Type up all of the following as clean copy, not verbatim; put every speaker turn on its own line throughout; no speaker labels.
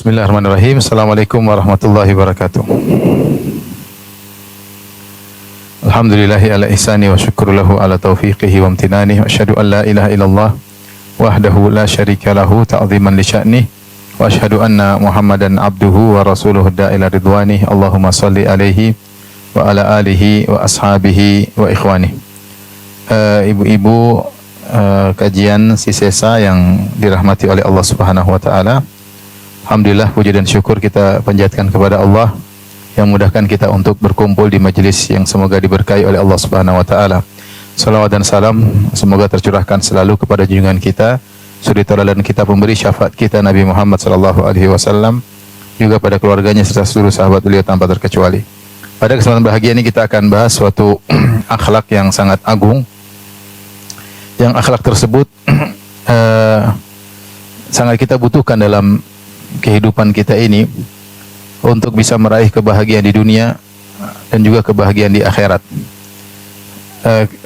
Bismillahirrahmanirrahim. Assalamualaikum warahmatullahi wabarakatuh. Alhamdulillahi ala ihsani wa syukru lahu ala taufiqihi wa amtinani. Wa asyhadu an la ilaha illallah wahdahu la syarika lahu ta'ziman li sya'nih. Wa asyhadu anna Muhammadan abduhu wa rasuluhu da'ila ridwani. Allahumma salli alaihi wa ala alihi wa ashabihi wa ikhwani. Ibu-ibu, kajian Sisesa yang dirahmati oleh Allah Subhanahu wa taala. Alhamdulillah, puji dan syukur kita panjatkan kepada Allah yang mudahkan kita untuk berkumpul di majelis yang semoga diberkahi oleh Allah Subhanahu wa taala. Salawat dan salam semoga tercurahkan selalu kepada junjungan kita, suri tauladan kita, pemberi syafaat kita, Nabi Muhammad sallallahu alaihi wasallam, juga pada keluarganya serta seluruh sahabat beliau tanpa terkecuali. Pada kesempatan bahagia ini kita akan bahas suatu akhlak yang sangat agung. Yang akhlak tersebut sangat kita butuhkan dalam kehidupan kita ini untuk bisa meraih kebahagiaan di dunia dan juga kebahagiaan di akhirat.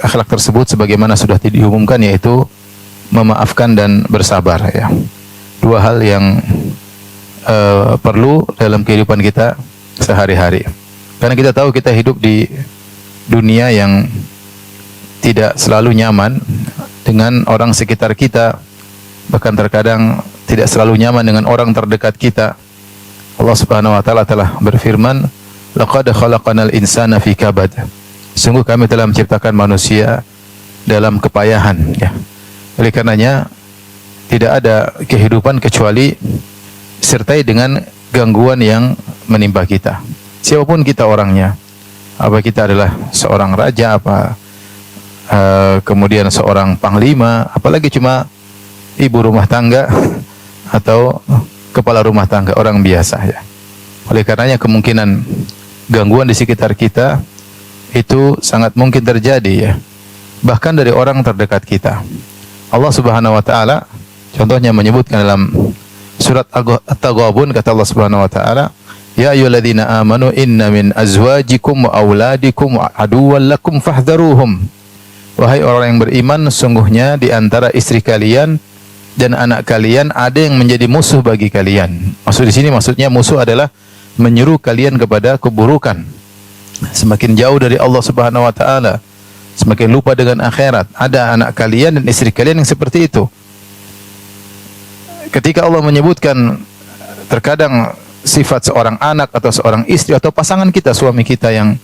Akhlak tersebut sebagaimana sudah diumumkan yaitu memaafkan dan bersabar, ya. Dua hal yang perlu dalam kehidupan kita sehari-hari. Karena kita tahu kita hidup di dunia yang tidak selalu nyaman dengan orang sekitar kita, bahkan terkadang tidak selalu nyaman dengan orang terdekat kita. Allah Subhanahu wa taala telah berfirman, "Laqad khalaqanal insana fi kabad." Sungguh kami telah menciptakan manusia dalam kepayahan, ya. Oleh karenanya tidak ada kehidupan kecuali disertai dengan gangguan yang menimpa kita. Siapapun kita orangnya. Apa kita adalah seorang raja, kemudian seorang panglima, apalagi cuma ibu rumah tangga atau kepala rumah tangga, orang biasa, ya. Oleh karenanya kemungkinan gangguan di sekitar kita itu sangat mungkin terjadi, ya. Bahkan dari orang terdekat kita. Allah Subhanahu wa taala contohnya menyebutkan dalam surat At-Taghabun, kata Allah Subhanahu wa taala, "Ya ayyuhalladzina amanu inna min azwajikum wa auladikum aduwwan lakum fahdharuhum." Wahai orang yang beriman, sungguhnya di antara istri kalian dan anak kalian ada yang menjadi musuh bagi kalian. Maksud di sini maksudnya musuh adalah menyuruh kalian kepada keburukan. Semakin jauh dari Allah Subhanahu wa taala, semakin lupa dengan akhirat. Ada anak kalian dan istri kalian yang seperti itu. Ketika Allah menyebutkan terkadang sifat seorang anak atau seorang istri atau pasangan kita, suami kita yang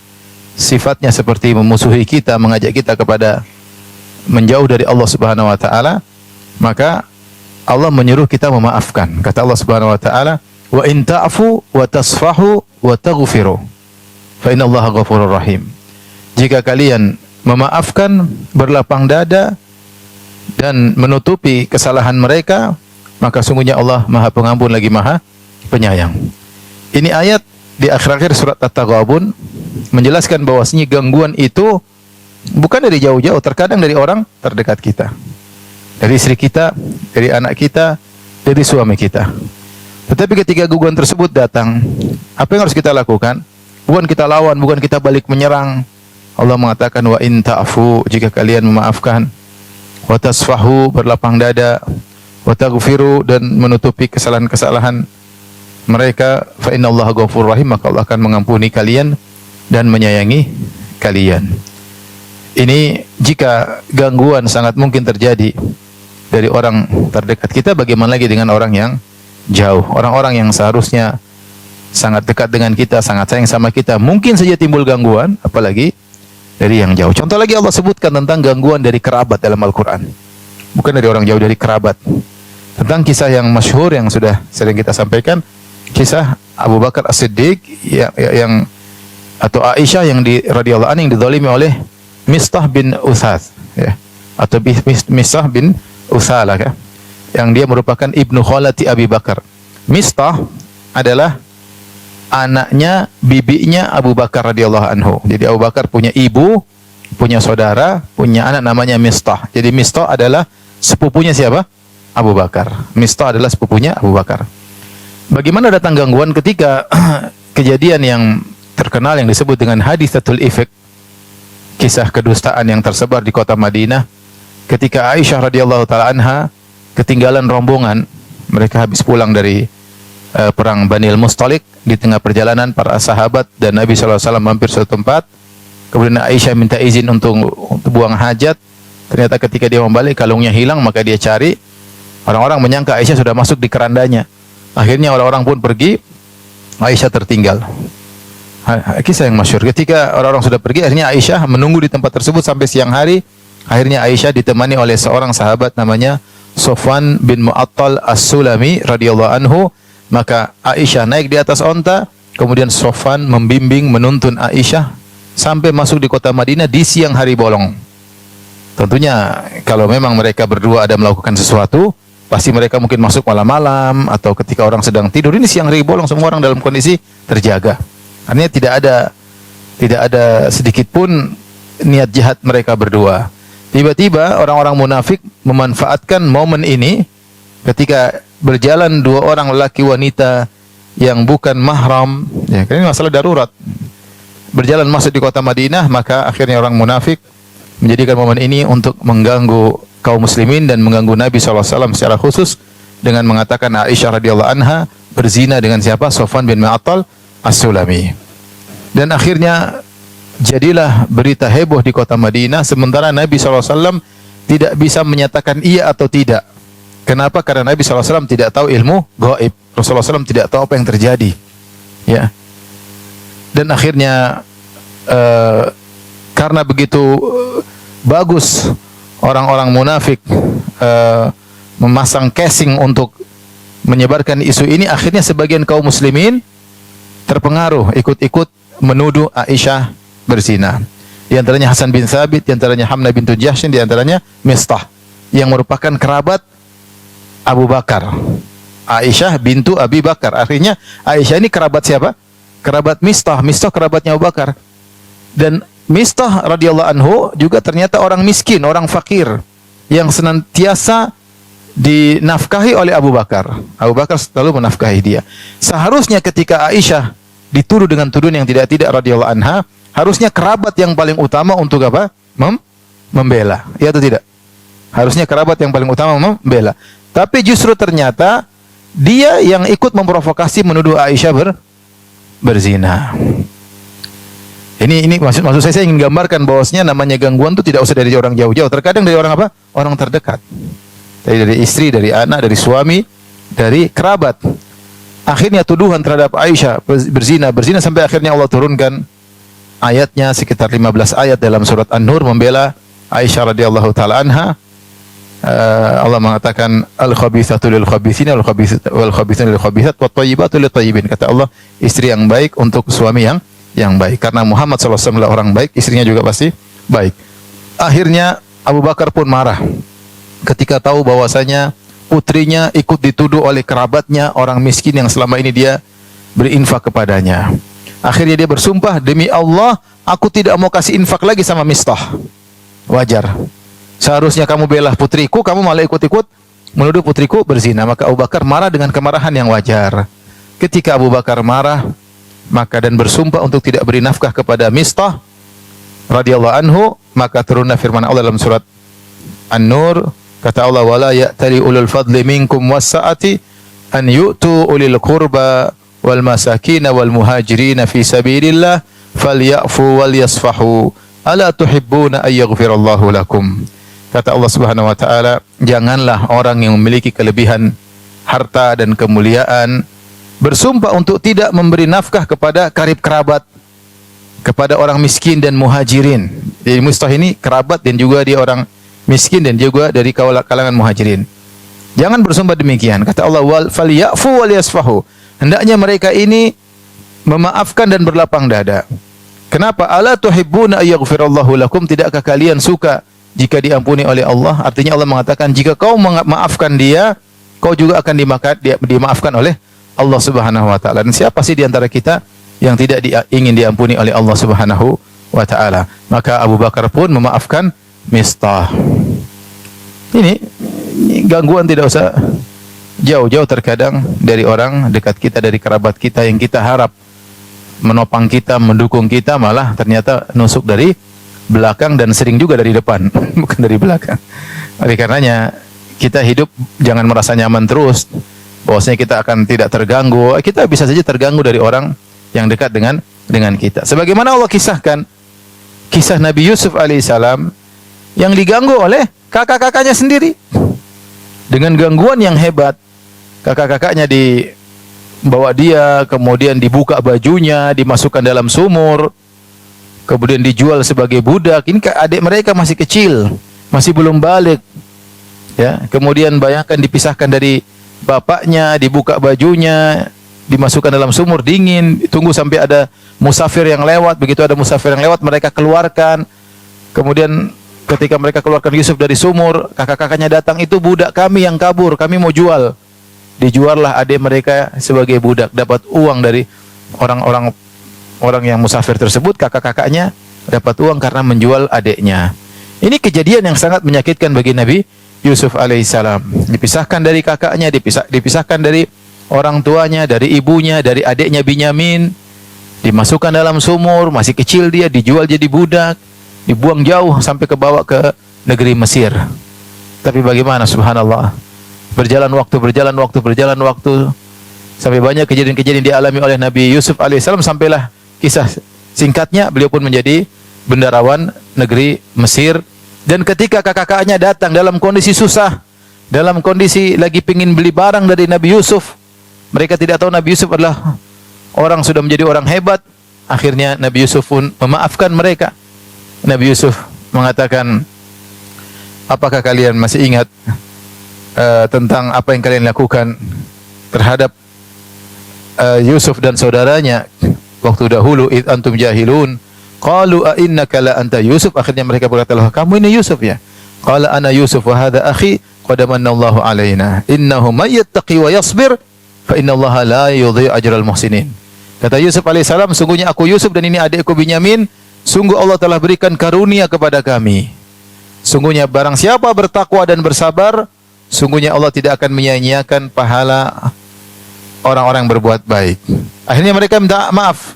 sifatnya seperti memusuhi kita, mengajak kita kepada menjauh dari Allah Subhanahu wa taala, maka Allah menyuruh kita memaafkan. Kata Allah Subhanahu wa taala, "Wa in ta'fu wa tasfahu wa taghfiru, fa innallaha ghafurur rahim." Jika kalian memaafkan, berlapang dada dan menutupi kesalahan mereka, maka sungguhnya Allah Maha Pengampun lagi Maha Penyayang. Ini ayat di akhir-akhir surat At-Taghabun menjelaskan bahwasanya gangguan itu bukan dari jauh-jauh, terkadang dari orang terdekat kita. Dari istri kita, dari anak kita, dari suami kita. Tetapi ketika gangguan tersebut datang, apa yang harus kita lakukan? Bukan kita lawan, bukan kita balik menyerang. Allah mengatakan, "Wa in ta'fu," jika kalian memaafkan, "wa tasfahu," berlapang dada, "wa taghfiru," dan menutupi kesalahan-kesalahan mereka, "fa innallaha ghafurur rahim," maka Allah akan mengampuni kalian dan menyayangi kalian. Ini jika gangguan sangat mungkin terjadi dari orang terdekat kita, bagaimana lagi dengan orang yang jauh, orang-orang yang seharusnya sangat dekat dengan kita, sangat sayang sama kita, mungkin saja timbul gangguan, apalagi dari yang jauh. Contoh lagi Allah sebutkan tentang gangguan dari kerabat dalam Al-Quran, bukan dari orang jauh, dari kerabat. Tentang kisah yang masyhur yang sudah sering kita sampaikan, kisah Abu Bakar As-Siddiq yang atau Aisyah yang radhiyallahu anha yang dizalimi oleh Mistah bin Uthath, ya, atau Mistah bin Uthalah, ya, yang dia merupakan ibnu khalati Abi Bakar. Mistah adalah anaknya bibinya Abu Bakar radhiyallahu anhu. Jadi Abu Bakar punya ibu, punya saudara, punya anak namanya Mistah. Jadi Mistah adalah sepupunya siapa? Abu Bakar. Mistah adalah sepupunya Abu Bakar. Bagaimana datang gangguan ketika kejadian yang terkenal yang disebut dengan Haditsatul Ifk, kisah kedustaan yang tersebar di kota Madinah, ketika Aisyah radhiyallahu taala anha ketinggalan rombongan, mereka habis pulang dari perang Banil Mustalik. Di tengah perjalanan para sahabat dan Nabi SAW mampir suatu tempat. Kemudian Aisyah minta izin untuk buang hajat. Ternyata ketika dia kembali kalungnya hilang, maka dia cari. Orang-orang menyangka Aisyah sudah masuk di kerandanya. Akhirnya orang-orang pun pergi, Aisyah tertinggal. Kisah yang masyhur. Ketika orang-orang sudah pergi, akhirnya Aisyah menunggu di tempat tersebut sampai siang hari. Akhirnya Aisyah ditemani oleh seorang sahabat namanya Sofwan bin Mu'attal As-Sulami radhiyallahu anhu. Maka Aisyah naik di atas onta, kemudian Sofwan membimbing, menuntun Aisyah sampai masuk di kota Madinah di siang hari bolong. Tentunya kalau memang mereka berdua ada melakukan sesuatu, pasti mereka mungkin masuk malam-malam atau ketika orang sedang tidur. Ini siang hari bolong, semua orang dalam kondisi terjaga. Artinya tidak ada sedikit pun niat jahat mereka berdua. Tiba-tiba orang-orang munafik memanfaatkan momen ini ketika berjalan dua orang lelaki wanita yang bukan mahram, ya, karena ini masalah darurat. Berjalan masuk di kota Madinah, maka akhirnya orang munafik menjadikan momen ini untuk mengganggu kaum muslimin dan mengganggu Nabi SAW secara khusus dengan mengatakan Aisyah radhiyallahu anha berzina dengan siapa? Sofwan bin Mu'attal As-Sulami. Dan akhirnya jadilah berita heboh di kota Madinah, sementara Nabi SAW tidak bisa menyatakan iya atau tidak. Kenapa? Karena Nabi SAW tidak tahu ilmu gaib. Rasulullah SAW tidak tahu apa yang terjadi. Ya. Dan akhirnya karena begitu bagus orang-orang munafik memasang casing untuk menyebarkan isu ini, akhirnya sebagian kaum muslimin terpengaruh, ikut-ikut menuduh Aisyah berzina. Di antaranya Hasan bin Thabit, di antaranya Hamnah bintu Jahsyin, di antaranya Mistah yang merupakan kerabat Abu Bakar. Aisyah bintu Abi Bakar. Artinya Aisyah ini kerabat siapa? Kerabat Mistah. Mistah kerabatnya Abu Bakar. Dan Mistah radhiyallahu anhu juga ternyata orang miskin, orang fakir yang senantiasa dinafkahi oleh Abu Bakar. Abu Bakar selalu menafkahi dia. Seharusnya ketika Aisyah dituduh dengan tuduhan yang tidak-tidak radhiyallahu anha, harusnya kerabat yang paling utama untuk apa? Membela. Ya atau tidak? Harusnya kerabat yang paling utama membela. Tapi justru ternyata dia yang ikut memprovokasi menuduh Aisyah berzina. Ini maksud saya ingin gambarkan bahwasanya namanya gangguan itu tidak usah dari orang jauh-jauh. Terkadang dari orang apa? Orang terdekat. Dari istri, dari anak, dari suami, dari kerabat. Akhirnya tuduhan terhadap Aisyah berzina sampai akhirnya Allah turunkan ayatnya sekitar 15 ayat dalam surat An-Nur membela Aisyah radhiyallahu taala anha. Allah mengatakan al-khabithatu lil-khabithina wal-khabithuna lil-khabithat wat-thayyibatu lit-thayyibin. Kata Allah, istri yang baik untuk suami yang baik. Karena Muhammad SAW adalah orang baik, istrinya juga pasti baik. Akhirnya Abu Bakar pun marah ketika tahu bahwasanya putrinya ikut dituduh oleh kerabatnya, orang miskin yang selama ini dia berinfak kepadanya. Akhirnya dia bersumpah, demi Allah, aku tidak mau kasih infak lagi sama Mistah. Wajar. Seharusnya kamu bela putriku, kamu malah ikut-ikut menuduh putriku berzina. Maka Abu Bakar marah dengan kemarahan yang wajar. Ketika Abu Bakar marah, maka dan bersumpah untuk tidak beri nafkah kepada Mistah radhiyallahu anhu, maka turunlah firman Allah dalam surat An-Nur, kata Allah, wala ya'tali ulul fadli minkum was-sa'ati an yu'tu ulil qurba wal masakin wal muhajirin fi sabilillah falyafu wal yasfahu ala tuhibbuna ay yaghfirallahu lakum. Kata Allah Subhanahu wa taala, janganlah orang yang memiliki kelebihan harta dan kemuliaan bersumpah untuk tidak memberi nafkah kepada karib kerabat, kepada orang miskin dan muhajirin. Jadi Mustah ini kerabat dan juga dia orang miskin dan juga dari kalangan muhajirin. Jangan bersumpah demikian. Kata Allah, wal falyafu wal yasfahu. Hendaknya mereka ini memaafkan dan berlapang dada. Kenapa? Ala tuhibbuna ay yaghfirallahu lakum. Tidakkah kalian suka jika diampuni oleh Allah? Artinya Allah mengatakan, jika kau memaafkan dia, kau juga akan dimaafkan oleh Allah Subhanahu wa taala. Dan siapa sih di antara kita yang tidak ingin diampuni oleh Allah Subhanahu wa taala? Maka Abu Bakar pun memaafkan Mistah. Ini gangguan tidak usah jauh-jauh, terkadang dari orang dekat kita, dari kerabat kita yang kita harap menopang kita, mendukung kita, malah ternyata nusuk dari belakang dan sering juga dari depan, bukan dari belakang. Oleh karenanya kita hidup jangan merasa nyaman terus. bahwasanya kita akan tidak terganggu. Kita bisa saja terganggu dari orang yang dekat dengan kita. Sebagaimana Allah kisahkan kisah Nabi Yusuf alaihissalam yang diganggu oleh kakak-kakaknya sendiri dengan gangguan yang hebat. Kakak-kakaknya dibawa dia, kemudian dibuka bajunya, dimasukkan dalam sumur, kemudian dijual sebagai budak. Ini adik mereka masih kecil, masih belum balik. Ya, kemudian bayangkan dipisahkan dari bapaknya, dibuka bajunya, dimasukkan dalam sumur dingin, tunggu sampai ada musafir yang lewat. Begitu ada musafir yang lewat, mereka keluarkan. Kemudian ketika mereka keluarkan Yusuf dari sumur, kakak-kakaknya datang, itu budak kami yang kabur, kami mau jual. Dijuallah adik mereka sebagai budak, dapat uang dari orang yang musafir tersebut. Kakak-kakaknya dapat uang karena menjual adiknya. Ini kejadian yang sangat menyakitkan bagi Nabi Yusuf alaihissalam. Dipisahkan dari kakaknya, dipisahkan dari orang tuanya, dari ibunya, dari adiknya Binyamin, dimasukkan dalam sumur, masih kecil dia, dijual jadi budak, dibuang jauh sampai kebawa ke negeri Mesir. Tapi bagaimana, subhanallah, berjalan waktu sampai banyak kejadian-kejadian dialami oleh Nabi Yusuf alaihissalam, sampailah kisah singkatnya beliau pun menjadi bendaharawan negeri Mesir. Dan ketika kakak-kakaknya datang dalam kondisi susah, dalam kondisi lagi pingin beli barang dari Nabi Yusuf, mereka tidak tahu Nabi Yusuf adalah orang sudah menjadi orang hebat. Akhirnya Nabi Yusuf pun memaafkan mereka. Nabi Yusuf mengatakan, apakah kalian masih ingat tentang apa yang kalian lakukan terhadap Yusuf dan saudaranya waktu dahulu, id antum jahilun, qalu a innaka la anta Yusuf. Akhirnya mereka berkata, kamu ini Yusuf ya? Qala ana Yusuf wa hadha akhi qad manallahu alaina innahu may yattaqi wa yasbir fa innallaha la yudhi'u ajral muhsinin. Kata Yusuf alaihissalam, sungguhnya aku Yusuf dan ini adikku Binyamin, sungguh Allah telah berikan karunia kepada kami. Sungguhnya barang siapa bertakwa dan bersabar, sungguhnya Allah tidak akan menyia-nyiakan pahala orang-orang yang berbuat baik. Akhirnya mereka minta maaf.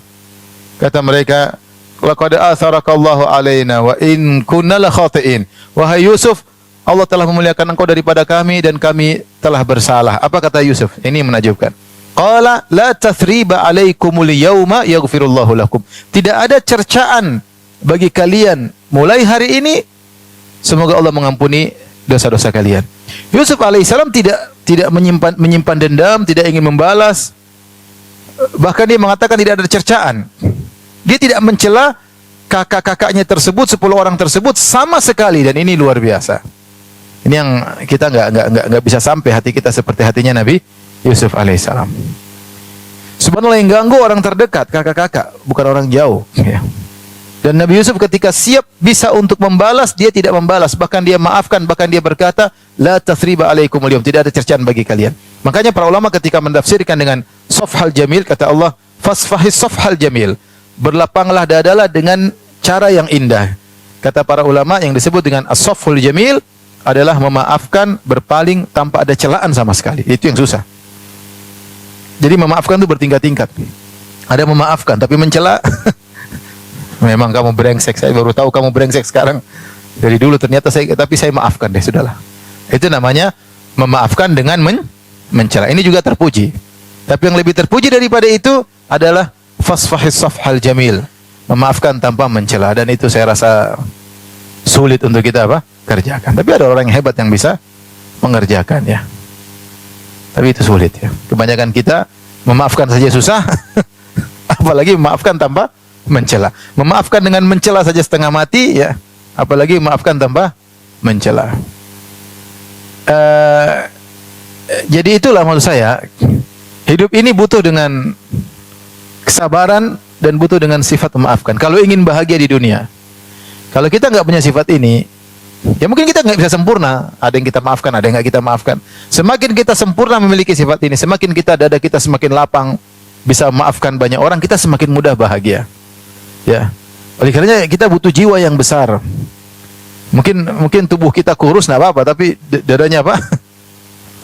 Kata mereka, laqad atharakallahu alaina wa in kunna la khati'in. Wahai Yusuf, Allah telah memuliakan engkau daripada kami dan kami telah bersalah. Apa kata Yusuf? Ini menakjubkan. Qala la tathriba alaikumul yauma yaghfirullahu lakum. Tidak ada cercaan bagi kalian mulai hari ini, semoga Allah mengampuni dosa-dosa kalian. Yusuf alaihissalam tidak menyimpan dendam, tidak ingin membalas. Bahkan dia mengatakan tidak ada cercaan. Dia tidak mencela kakak-kakaknya tersebut, 10 orang tersebut sama sekali, dan ini luar biasa. Ini yang kita nggak bisa sampai hati kita seperti hatinya Nabi Yusuf alaihissalam. Subhanallah, yang ganggu orang terdekat, kakak-kakak, bukan orang jauh. Ya. Dan Nabi Yusuf ketika siap bisa untuk membalas, dia tidak membalas, bahkan dia maafkan, bahkan dia berkata, la tathriba alaikumul yaum, tidak ada cercaan bagi kalian. Makanya para ulama ketika mendafsirkan dengan safhal jamil, kata Allah, fasfahis safhal jamil, berlapanglah dadalah dengan cara yang indah. Kata para ulama, yang disebut dengan as-safhul jamil adalah memaafkan, berpaling tanpa ada celaan sama sekali. Itu yang susah. Jadi memaafkan itu bertingkat-tingkat. Ada memaafkan tapi mencela. Memang kamu brengsek, saya baru tahu kamu brengsek sekarang. Dari dulu ternyata tapi saya maafkan deh, sudahlah. Itu namanya memaafkan dengan mencela. Ini juga terpuji. Tapi yang lebih terpuji daripada itu adalah fasfahis safhal jamil, memaafkan tanpa mencela. Dan itu saya rasa sulit untuk kita kerjakan. Tapi ada orang yang hebat yang bisa mengerjakan ya. Tapi itu sulit ya. Kebanyakan kita memaafkan saja susah, apalagi memaafkan tanpa mencela. Memaafkan dengan mencela saja setengah mati ya, apalagi memaafkan tanpa mencela. Jadi itulah maksud saya, hidup ini butuh dengan kesabaran dan butuh dengan sifat memaafkan. Kalau ingin bahagia di dunia, kalau kita nggak punya sifat ini, ya mungkin kita nggak bisa sempurna. Ada yang kita maafkan, ada yang nggak kita maafkan. Semakin kita sempurna memiliki sifat ini, semakin dada kita semakin lapang, bisa memaafkan banyak orang, kita semakin mudah bahagia. Ya, oleh karenanya kita butuh jiwa yang besar. Mungkin tubuh kita kurus nggak apa-apa, tapi dadanya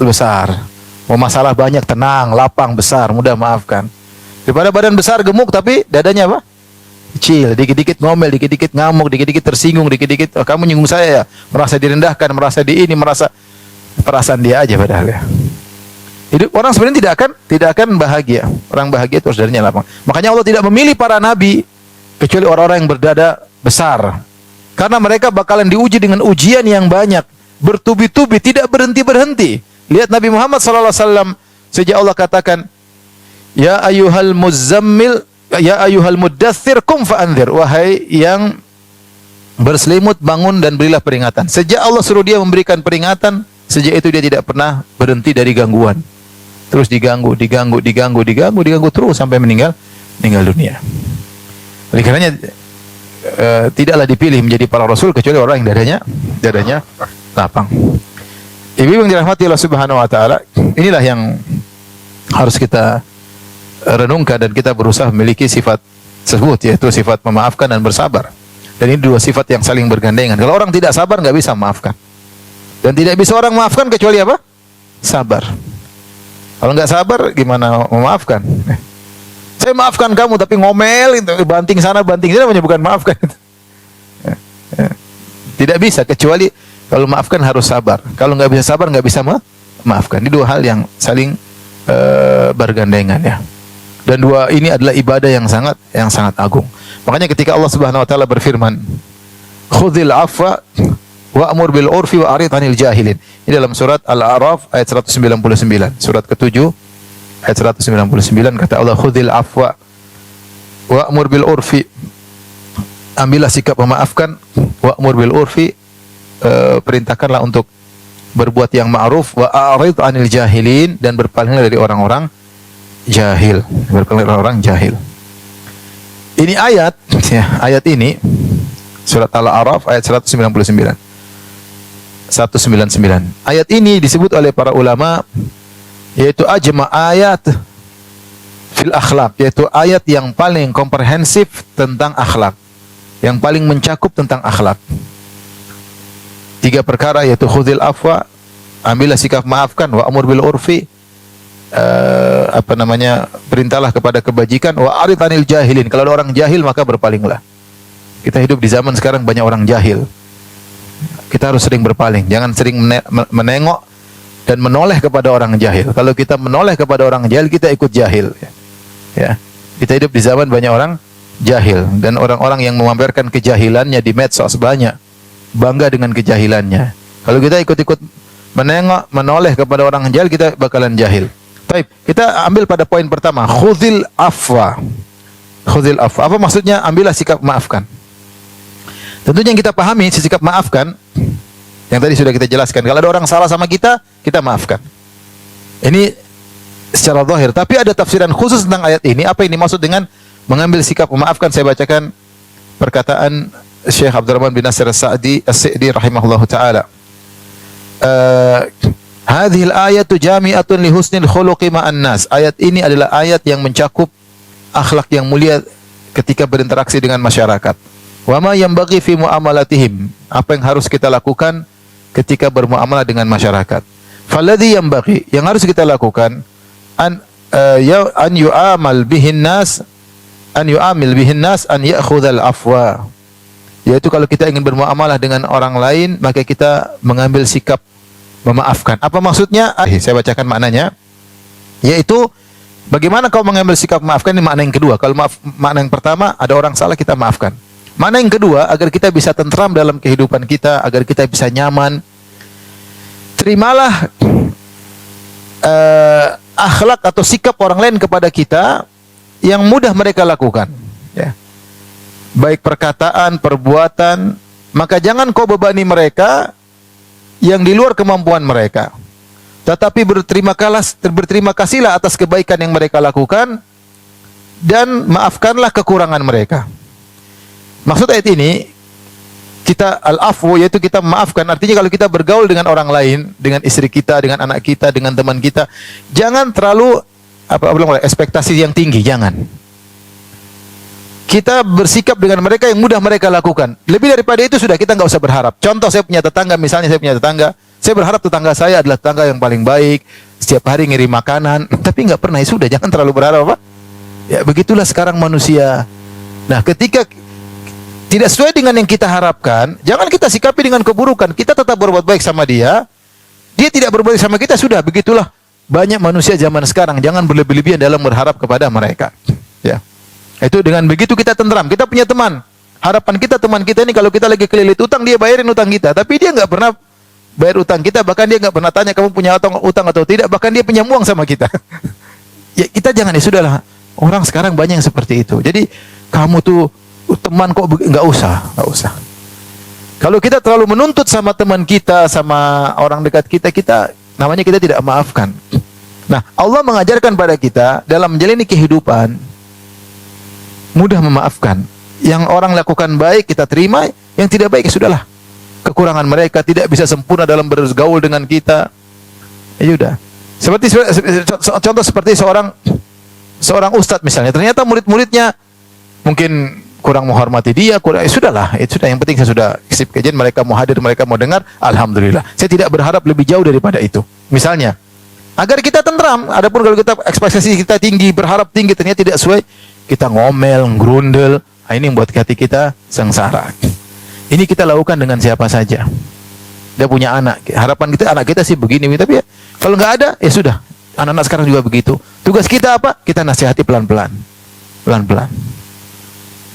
besar. Mau masalah banyak, tenang, lapang, besar, mudah maafkan. Daripada badan besar gemuk tapi dadanya kecil, dikit-dikit ngomel, dikit-dikit ngamuk, dikit-dikit tersinggung, dikit-dikit kamu nyinggung saya ya, merasa direndahkan, merasa merasa perasaan dia aja padahal ya. Hidup orang sebenarnya tidak akan bahagia. Orang bahagia itu harus darinya lapang. Makanya Allah tidak memilih para nabi kecuali orang-orang yang berdada besar. Karena mereka bakalan diuji dengan ujian yang banyak, bertubi-tubi, tidak berhenti-berhenti. Lihat Nabi Muhammad sallallahu alaihi wasallam, sejak Allah katakan, "Ya ayyuhal muzammil, ya ayyuhal muddatsir qum fa'anzir." Wahai yang berselimut, bangun dan berilah peringatan. Sejak Allah suruh dia memberikan peringatan, sejak itu dia tidak pernah berhenti dari gangguan. Terus diganggu terus sampai meninggal dunia. Oleh karenanya tidaklah dipilih menjadi para rasul kecuali orang yang dadanya lapang. Ibu yang dirahmati Allah Subhanahu wa taala, inilah yang harus kita renungkan dan kita berusaha memiliki sifat tersebut, yaitu sifat memaafkan dan bersabar. Dan ini dua sifat yang saling bergandengan. Kalau orang tidak sabar nggak bisa memaafkan. Dan tidak bisa orang memaafkan kecuali apa? Sabar. Kalau nggak sabar, gimana memaafkan? Saya maafkan kamu, tapi ngomel, banting sana, banting sini, namanya bukan maafkan. Tidak bisa, kecuali kalau maafkan harus sabar. Kalau nggak bisa sabar, nggak bisa memaafkan. Ini dua hal yang saling bergandengan ya. Dan dua ini adalah ibadah yang sangat agung. Makanya ketika Allah Subhanahu wa taala berfirman, "Khudhil afwa wa'mur bil urfi wa arid 'anil jahilin." Ini dalam surat Al-A'raf ayat 199. Surat ke-7 ayat 199 kata Allah, "Khudhil afwa wa'mur bil urfi." Ambillah sikap memaafkan, wa'mur bil urfi, perintahkanlah untuk berbuat yang ma'ruf, wa arid 'anil jahilin, dan berpalinglah dari orang-orang jahil. Berpalinglah dari orang jahil. Ini ayat ya, ayat ini surat Al-A'raf ayat 199. Ayat ini disebut oleh para ulama yaitu ajma ayat fil akhlak, yaitu ayat yang paling komprehensif tentang akhlak, yang paling mencakup tentang akhlak. Tiga perkara yaitu khudhil afwa, ambillah sikap maafkan, wa amur bil urfi, perintahlah kepada kebajikan, wa arid anil jahilin, kalau ada orang jahil maka berpalinglah. Kita hidup di zaman sekarang banyak orang jahil. Kita harus sering berpaling, jangan sering menengok dan menoleh kepada orang jahil. Kalau kita menoleh kepada orang jahil, kita ikut jahil. Ya, kita hidup di zaman banyak orang jahil, dan orang-orang yang memamerkan kejahilannya di medsos banyak, bangga dengan kejahilannya. Kalau kita ikut-ikut menengok, menoleh kepada orang jahil, kita bakalan jahil. Baik, kita ambil pada poin pertama, khudhil afwa. Khudhil afwa, apa maksudnya? Ambillah sikap maafkan. Tentunya yang kita pahami sikap maafkan yang tadi sudah kita jelaskan. Kalau ada orang salah sama kita, kita maafkan. Ini secara zahir, tapi ada tafsiran khusus tentang ayat ini. Apa ini maksud dengan mengambil sikap memaafkan? Saya bacakan perkataan Syekh Abdurrahman bin Nasir As-Sa'di rahimahullahu taala. Hadhil ayatu jami'atun li husnil khuluqi ma'an nas. Ayat ini adalah ayat yang mencakup akhlak yang mulia ketika berinteraksi dengan masyarakat. Wa ma yanbaghi fi muamalatihim, apa yang harus kita lakukan ketika bermuamalah dengan masyarakat. Falladhi yanbaghi, yang harus kita lakukan an yu'amil bihin nas an ya'khudhal afwa. Yaitu kalau kita ingin bermuamalah dengan orang lain, maka kita mengambil sikap memaafkan. Apa maksudnya? Saya bacakan maknanya. Yaitu bagaimana kau mengambil sikap memaafkan, ini makna yang kedua. Kalau makna yang pertama, ada orang salah kita maafkan. Makna yang kedua, agar kita bisa tentram dalam kehidupan kita, agar kita bisa nyaman. Terimalah akhlak atau sikap orang lain kepada kita yang mudah mereka lakukan. Ya. Baik perkataan, perbuatan, maka jangan kau bebani mereka yang di luar kemampuan mereka. Tetapi berterima kasihlah atas kebaikan yang mereka lakukan dan maafkanlah kekurangan mereka. Maksud ayat ini, kita al-afwu, yaitu kita memaafkan. Artinya kalau kita bergaul dengan orang lain, dengan istri kita, dengan anak kita, dengan teman kita, jangan terlalu ekspektasi yang tinggi, jangan. Kita bersikap dengan mereka yang mudah mereka lakukan. Lebih daripada itu sudah, kita nggak usah berharap. Contoh, saya punya tetangga, misalnya saya punya tetangga, saya berharap tetangga saya adalah tetangga yang paling baik, setiap hari ngirim makanan, tapi nggak pernah. Ya sudah, jangan terlalu berharap apa. Ya begitulah sekarang manusia. Nah, ketika tidak sesuai dengan yang kita harapkan, jangan kita sikapi dengan keburukan. Kita tetap berbuat baik sama dia, dia tidak berbuat baik sama kita, sudah, begitulah banyak manusia zaman sekarang, jangan berlebih-lebihan dalam berharap kepada mereka. Ya. Itu dengan begitu kita tentram. Kita punya teman. Harapan kita teman kita ini kalau kita lagi kelilit utang, dia bayarin utang kita. Tapi dia nggak pernah bayar utang kita, bahkan dia nggak pernah tanya kamu punya utang atau tidak, bahkan dia pinjam uang sama kita. Ya kita jangan, ya sudahlah. Orang sekarang banyak yang seperti itu. Jadi kamu tuh teman kok nggak usah. Kalau kita terlalu menuntut sama teman kita, sama orang dekat kita, namanya kita tidak maafkan. Nah, Allah mengajarkan pada kita dalam menjalani kehidupan mudah memaafkan. Yang orang lakukan baik kita terima, yang tidak baik ya sudahlah. Kekurangan mereka tidak bisa sempurna dalam bergaul dengan kita. Ya sudah. Contoh seperti seorang ustadz misalnya, ternyata murid-muridnya mungkin kurang menghormati dia, sudahlah, itu sudah, yang penting saya sudah isip kajian, mereka mau hadir, mereka mau dengar, alhamdulillah. Saya tidak berharap lebih jauh daripada itu. Misalnya, agar kita tentram. Adapun kalau kita ekspektasi kita tinggi, berharap tinggi, ternyata tidak sesuai, kita ngomel, ngerundel, ini yang buat hati kita sengsara. Ini kita lakukan dengan siapa saja. Dia punya anak, harapan kita anak kita sih begini, tapi ya, kalau nggak ada, ya sudah. Anak-anak sekarang juga begitu. Tugas kita apa? Kita nasihati pelan-pelan.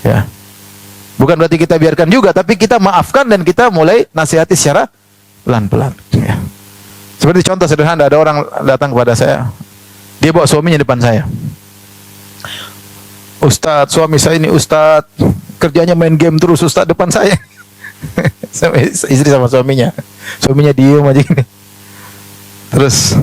Ya. Bukan berarti kita biarkan juga, tapi kita maafkan dan kita mulai nasihati secara pelan-pelan. Ya. Seperti contoh sederhana, ada orang datang kepada saya, dia bawa suaminya depan saya. Ustadz, suami saya ini Ustadz, kerjanya main game terus Ustadz depan saya. Istri sama suaminya diem aja gini. Terus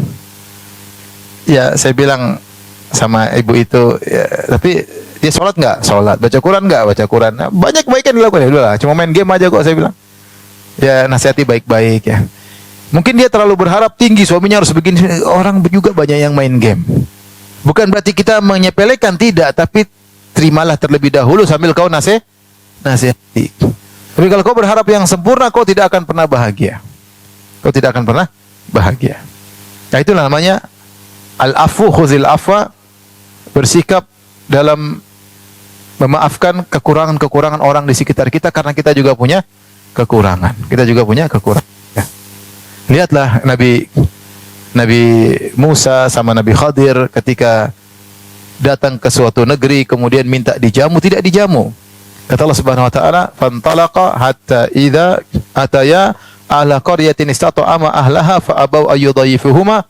ya saya bilang sama ibu itu, ya, tapi dia sholat nggak? Sholat. Baca Quran nggak? Baca Quran. Nah, banyak kebaikan dilakukan. Ya udahlah, cuma main game aja kok, saya bilang. Ya nasihati baik-baik ya. Mungkin dia terlalu berharap tinggi, suaminya harus begini. Orang juga banyak yang main game. Bukan berarti kita menyepelekan, tidak, tapi terimalah terlebih dahulu sambil kau nasihati. Tapi kalau kau berharap yang sempurna, kau tidak akan pernah bahagia. Nah, itulah namanya al-afu khuzil afwa, bersikap dalam memaafkan kekurangan-kekurangan orang di sekitar kita, karena kita juga punya kekurangan. Ya. Lihatlah Nabi Musa sama Nabi Khadir ketika datang ke suatu negeri kemudian minta dijamu, tidak dijamu. Kata Allah Subhanahu wa taala, "Fantalaqa hatta idza ataya ahla qaryatin istata'a ahlaha fa abau ayyudayyifuhuma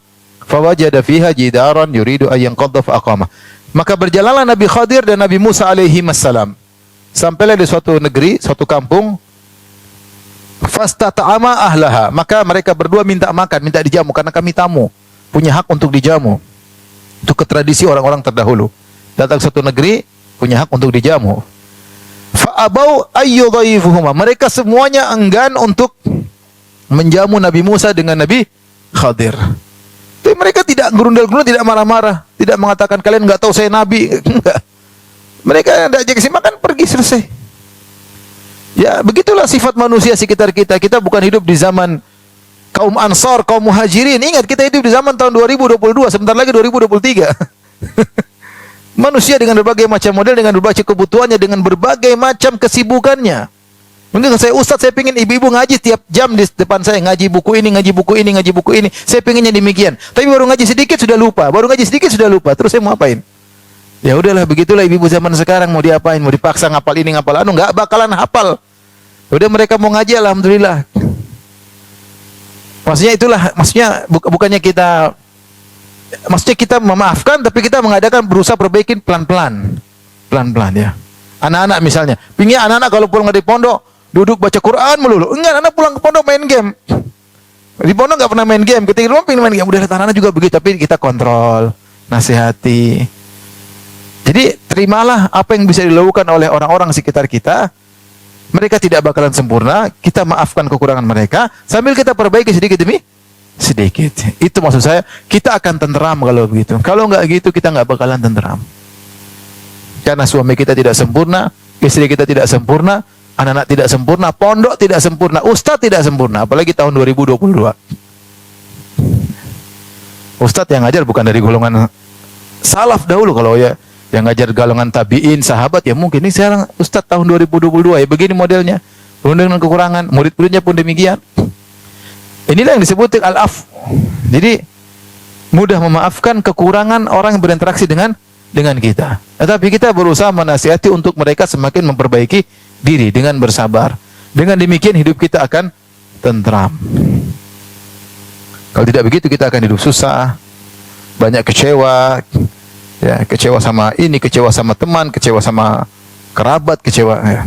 fawajada fiha jidaran yuridu an yanqadha fa aqama." Maka berjalanlah Nabi Khadir dan Nabi Musa alaihi wassalam. Sampailah di suatu negeri, suatu kampung. Fastata'ama ahlaha. Maka mereka berdua minta makan, minta dijamu, karena kami tamu, punya hak untuk dijamu. Itu tradisi orang-orang terdahulu. Datang ke suatu negeri, punya hak untuk dijamu. Fa'abau ayyudhaifuhuma. Mereka semuanya enggan untuk menjamu Nabi Musa dengan Nabi Khadir. Tapi mereka tidak gerundel-gerundel, tidak marah-marah, tidak mengatakan kalian enggak tahu saya nabi. Enggak. Mereka tidak ajak makan, pergi, selesai. Ya, begitulah sifat manusia sekitar kita. Kita bukan hidup di zaman kaum Ansar, kaum Muhajirin. Ingat, kita hidup di zaman tahun 2022, sebentar lagi 2023. Manusia dengan berbagai macam model, dengan berbagai kebutuhannya, dengan berbagai macam kesibukannya. Mungkin saya ustadz, saya pengen ibu-ibu ngaji tiap jam di depan saya, ngaji buku ini, ngaji buku ini, ngaji buku ini. Saya pengennya demikian. Tapi baru ngaji sedikit sudah lupa, terus saya mau apain? Ya udahlah, begitulah ibu-ibu zaman sekarang, mau diapain? Mau dipaksa ngapal ini, ngapal anu, enggak bakalan hafal. Udah mereka mau ngaji, alhamdulillah. Maksudnya kita memaafkan, tapi kita mengadakan berusaha perbaikin pelan-pelan ya. Anak-anak misalnya, pingin anak-anak kalau pulang dari pondok duduk baca Quran melulu. Enggak, anak pulang ke pondok main game. Di pondok enggak pernah main game, ketika di rumah pengen main game. Udah, anak-anak juga begitu, tapi kita kontrol, nasihati. Jadi terimalah apa yang bisa dilakukan oleh orang-orang sekitar kita. Mereka tidak bakalan sempurna, kita maafkan kekurangan mereka sambil kita perbaiki sedikit demi sedikit. Itu maksud saya, kita akan tenteram kalau begitu. Kalau enggak gitu, kita enggak bakalan tenteram. Karena suami kita tidak sempurna, istri kita tidak sempurna, anak-anak tidak sempurna, pondok tidak sempurna, ustadz tidak sempurna, apalagi tahun 2022. Ustadz yang ngajar bukan dari golongan salaf dahulu, kalau ya yang ngajar golongan tabi'in, sahabat, ya mungkin. Ini sekarang ustadz tahun 2022, ya begini modelnya, penuh dengan kekurangan, murid-muridnya pun demikian. Inilah yang disebut al-af. Jadi mudah memaafkan kekurangan orang yang berinteraksi dengan kita. Tetapi kita berusaha menasihati untuk mereka semakin memperbaiki diri dengan bersabar. Dengan demikian hidup kita akan tentram. Kalau tidak begitu kita akan hidup susah, banyak kecewa, ya, kecewa sama ini, kecewa sama teman, kecewa sama kerabat, kecewa. Ya.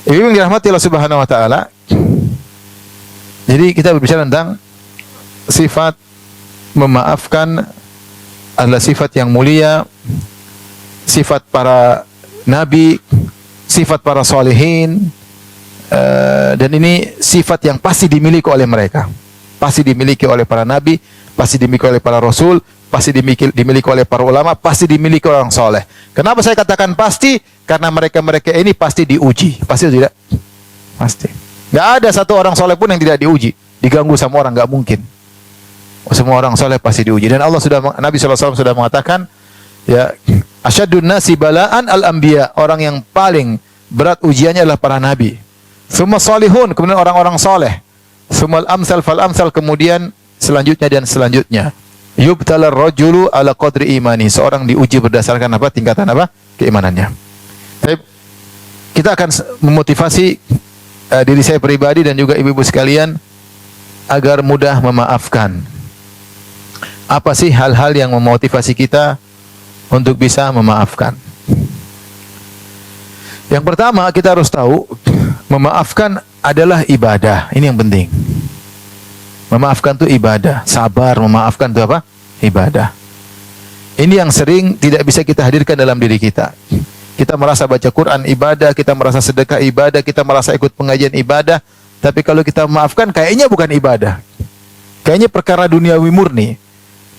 Ibu yang dirahmati Allah Subhanahu wa taala. Jadi kita berbicara tentang sifat memaafkan adalah sifat yang mulia, sifat para nabi, sifat para solehin, dan ini sifat yang pasti dimiliki oleh mereka, pasti dimiliki oleh para nabi, pasti dimiliki oleh para rasul, pasti dimiliki oleh para ulama, pasti dimiliki oleh orang soleh. Kenapa saya katakan pasti? Karena mereka ini pasti diuji, pasti atau tidak? Pasti. Nggak ada satu orang soleh pun yang tidak diuji, diganggu sama orang, nggak mungkin. Semua orang soleh pasti diuji. Dan Nabi SAW sudah mengatakan, ya, asyadun nasi balaan al-anbiya, orang yang paling berat ujiannya adalah para nabi. Summa salihun, kemudian orang-orang soleh. Summal amsal fal amsal, kemudian selanjutnya dan selanjutnya. Yubtalar rajulu ala qadri imani, seorang diuji berdasarkan apa? Tingkatan apa? Keimanannya. Kita akan memotivasi diri saya pribadi dan juga ibu-ibu sekalian agar mudah memaafkan. Apa sih hal-hal yang memotivasi kita untuk bisa memaafkan? Yang pertama, kita harus tahu memaafkan adalah ibadah. Ini yang penting. Memaafkan itu ibadah. Sabar memaafkan itu apa? Ibadah. Ini yang sering tidak bisa kita hadirkan dalam diri kita. Kita merasa baca Quran ibadah, kita merasa sedekah ibadah, kita merasa ikut pengajian ibadah, tapi kalau kita memaafkan kayaknya bukan ibadah. Kayaknya perkara duniawi murni.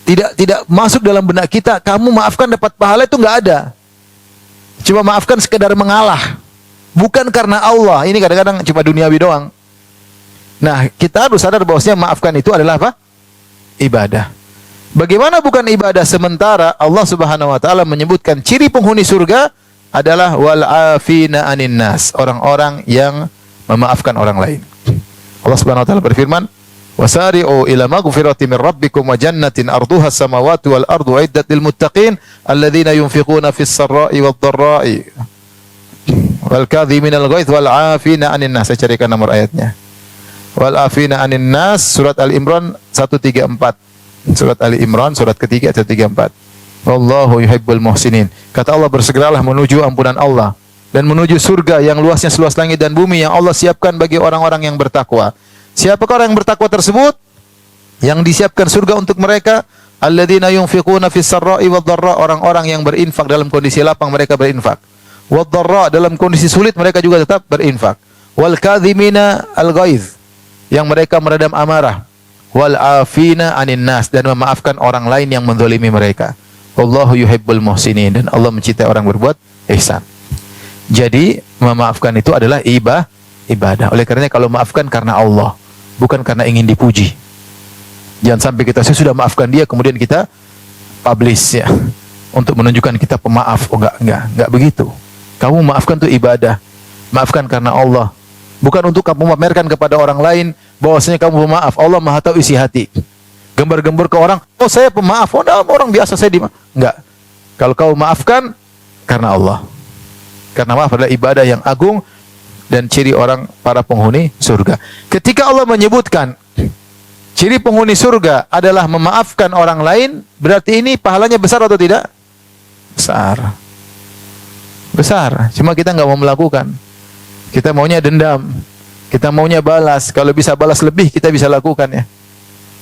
Tidak masuk dalam benak kita, kamu maafkan dapat pahala, itu nggak ada. Cuma maafkan sekedar mengalah. Bukan karena Allah. Ini kadang-kadang cuma duniawi doang. Nah, kita harus sadar bahwasanya maafkan itu adalah apa? Ibadah. Bagaimana bukan ibadah sementara Allah Subhanahu wa taala menyebutkan ciri penghuni surga adalah wal afina anin nas, orang-orang yang memaafkan orang lain. Allah Subhanahu wa taala berfirman, wasari'u ila maghfirati min rabbikum wa jannatin arduha as-samawati wal ardu uiddat lil muttaqin alladzina yunfiquna fis sarra'i wad dharra'i wal kadhiminal ghaidh wal 'afina 'anil nas. Saya carikan nomor ayatnya. Wal 'afina 'anil nas, surat Al-Imran 134. Surat Ali Imran surat ketiga ayat 34. Wallahu yuhibbul muhsinin. Kata Allah, bersegeralah menuju ampunan Allah dan menuju surga yang luasnya seluas langit dan bumi yang Allah siapkan bagi orang-orang yang bertakwa. Siapakah orang yang bertakwa tersebut? Yang disiapkan surga untuk mereka, alladzina yunfiquna fis sarra'i wad dharra, orang-orang yang berinfak dalam kondisi lapang mereka berinfak. Wad dharra, dalam kondisi sulit mereka juga tetap berinfak. Wal kadhimina al ghaidh, yang mereka meredam amarah. Wal afina anin nas, dan memaafkan orang lain yang menzalimi mereka. Wallahu yuhibbul muhsinin, dan Allah mencintai orang berbuat ihsan. Jadi memaafkan itu adalah ibadah. Oleh karenanya kalau maafkan karena Allah, bukan karena ingin dipuji. Jangan sampai saya sudah maafkan dia kemudian kita publish ya untuk menunjukkan kita pemaaf. Oh, enggak begitu. Kamu maafkan itu ibadah. Maafkan karena Allah. Bukan untuk kamu memamerkan kepada orang lain bahwasanya kamu pemaaf. Allah Maha tahu isi hati. Gembar-gembor ke orang, "Oh, saya pemaaf." Oh, nah, orang biasa saya enggak. Kalau kau maafkan karena Allah. Karena maaf adalah ibadah yang agung dan ciri orang para penghuni surga. Ketika Allah menyebutkan ciri penghuni surga adalah memaafkan orang lain, berarti ini pahalanya besar atau tidak? Besar. Besar. Cuma kita nggak mau melakukan. Kita maunya dendam. Kita maunya balas. Kalau bisa balas lebih, kita bisa lakukan ya.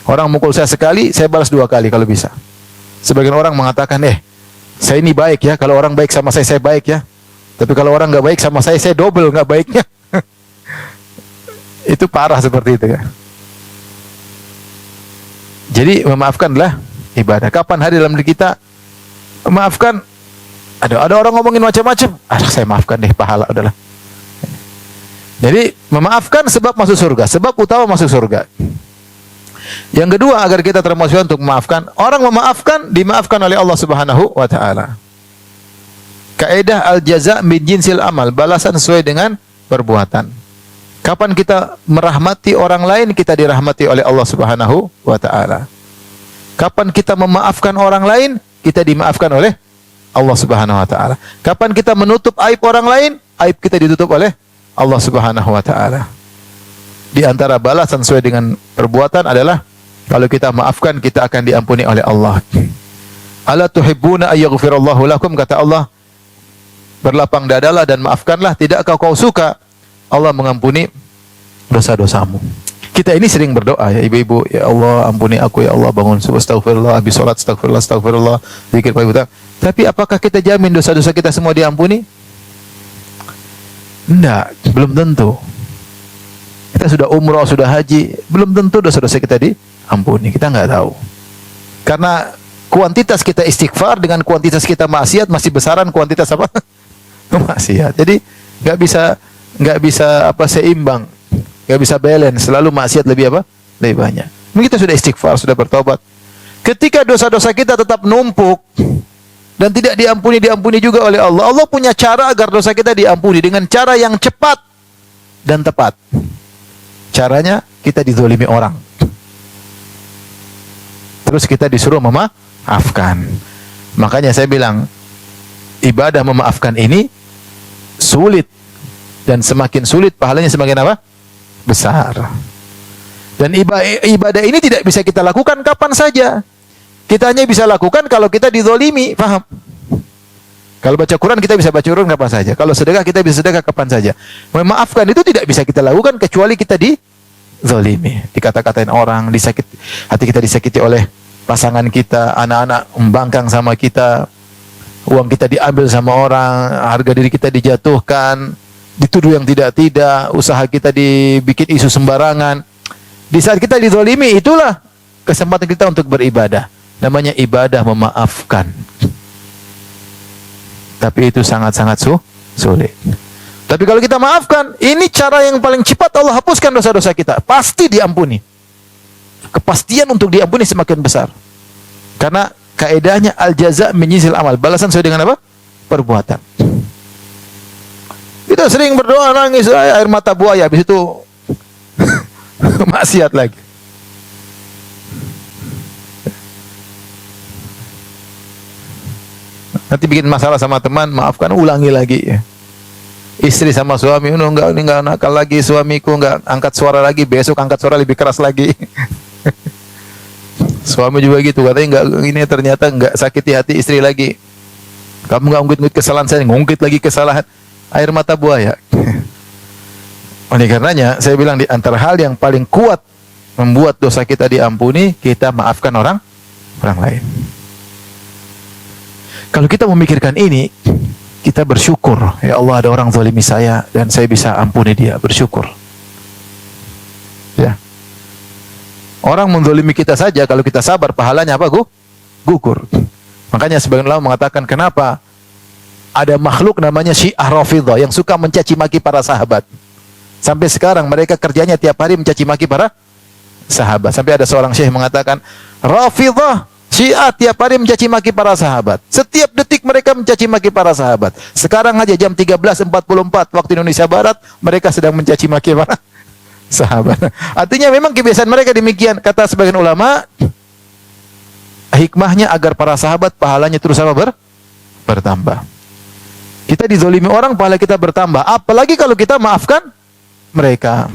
Orang mukul saya sekali, saya balas 2 kali kalau bisa. Sebagian orang mengatakan, saya ini baik ya. Kalau orang baik sama saya baik ya. Tapi kalau orang nggak baik sama saya double nggak baiknya. Itu parah seperti itu ya. Jadi memaafkanlah ibadah. Kapan hari dalam diri kita memaafkan? Ada orang ngomongin macam-macam. Saya maafkan deh, pahala adalah. Jadi memaafkan sebab masuk surga, sebab utama masuk surga. Yang kedua, agar kita termotivasi untuk memaafkan, orang memaafkan dimaafkan oleh Allah Subhanahu wa taala. Kaidah al-jaza' min jinsil amal, balasan sesuai dengan perbuatan. Kapan kita merahmati orang lain, kita dirahmati oleh Allah Subhanahu wa taala. Kapan kita memaafkan orang lain, kita dimaafkan oleh Allah Subhanahu wa taala. Kapan kita menutup aib orang lain, aib kita ditutup oleh Allah Subhanahu wa taala. Di antara balasan sesuai dengan perbuatan adalah kalau kita maafkan, kita akan diampuni oleh Allah. Ala tuhibbuna ayyaghfirallahu lakum, kata Allah, berlapang dadalah dan maafkanlah, tidakkah kau suka Allah mengampuni dosa-dosamu. Kita ini sering berdoa ya ibu-ibu, ya Allah ampuni aku ya Allah, bangun subuh astagfirullah, habis salat astagfirullah, astagfirullah, zikir pagi petang. Tapi apakah kita jamin dosa-dosa kita semua diampuni? Enggak, belum tentu. Kita sudah umrah, sudah haji, belum tentu dosa-dosa kita diampuni. Kita enggak tahu. Karena kuantitas kita istighfar dengan kuantitas kita maksiat masih besaran kuantitas apa? Maksiat. Jadi enggak bisa seimbang. Gak bisa balance, selalu maksiat lebih lebih banyak. Mungkin kita sudah istighfar, sudah bertobat. Ketika dosa-dosa kita tetap numpuk dan tidak diampuni juga oleh Allah, Allah punya cara agar dosa kita diampuni dengan cara yang cepat dan tepat. Caranya kita dizalimi orang, terus kita disuruh memaafkan. Makanya saya bilang, ibadah memaafkan ini sulit, dan semakin sulit pahalanya semakin besar. Dan ibadah ini tidak bisa kita lakukan kapan saja. Kita hanya bisa lakukan kalau kita dizalimi, paham? Kalau baca Quran kita bisa baca Quran kapan saja. Kalau sedekah kita bisa sedekah kapan saja. Memaafkan itu tidak bisa kita lakukan kecuali kita dizalimi, dikata-katain orang, hati kita disakiti oleh pasangan kita, anak-anak membangkang sama kita, uang kita diambil sama orang, harga diri kita dijatuhkan, dituduh yang tidak-tidak, usaha kita dibikin isu sembarangan. Di saat kita dizalimi, itulah kesempatan kita untuk beribadah. Namanya ibadah memaafkan. Tapi itu sangat-sangat sulit. Tapi kalau kita maafkan, ini cara yang paling cepat Allah hapuskan dosa-dosa kita. Pasti diampuni. Kepastian untuk diampuni semakin besar. Karena kaedahnya al-jaza min jinsil amal. Balasan sesuai dengan apa? Perbuatan. Kita sering berdoa nangis air mata buaya, habis itu maksiat lagi. Nanti bikin masalah sama teman, maafkan, ulangi lagi. Istri sama suami, ini enggak nakal lagi, suamiku enggak angkat suara lagi, besok angkat suara lebih keras lagi. Suami juga gitu, katanya enggak, ini ternyata enggak sakiti hati istri lagi. Kamu enggak ngungkit kesalahan saya, ngungkit lagi kesalahan. Air mata buaya. Oleh karenanya, saya bilang di antara hal yang paling kuat membuat dosa kita diampuni, kita maafkan orang lain. Kalau kita memikirkan ini, kita bersyukur. Ya Allah, ada orang zalimi saya dan saya bisa ampuni dia. Bersyukur. Ya. Orang menzalimi kita saja, kalau kita sabar, pahalanya apa? Gugur. Makanya sebagian ulama mengatakan, kenapa ada makhluk namanya Syiah Rafidhah yang suka mencaci maki para sahabat. Sampai sekarang mereka kerjanya tiap hari mencaci maki para sahabat. Sampai ada seorang syekh mengatakan, Rafidhah, Syiah tiap hari mencaci maki para sahabat. Setiap detik mereka mencaci maki para sahabat. Sekarang aja jam 13.44 waktu Indonesia Barat, mereka sedang mencaci maki para sahabat. Artinya memang kebiasaan mereka demikian. Kata sebagian ulama, hikmahnya agar para sahabat pahalanya terus bertambah. Kita dizalimi orang, pahala kita bertambah. Apalagi kalau kita maafkan mereka.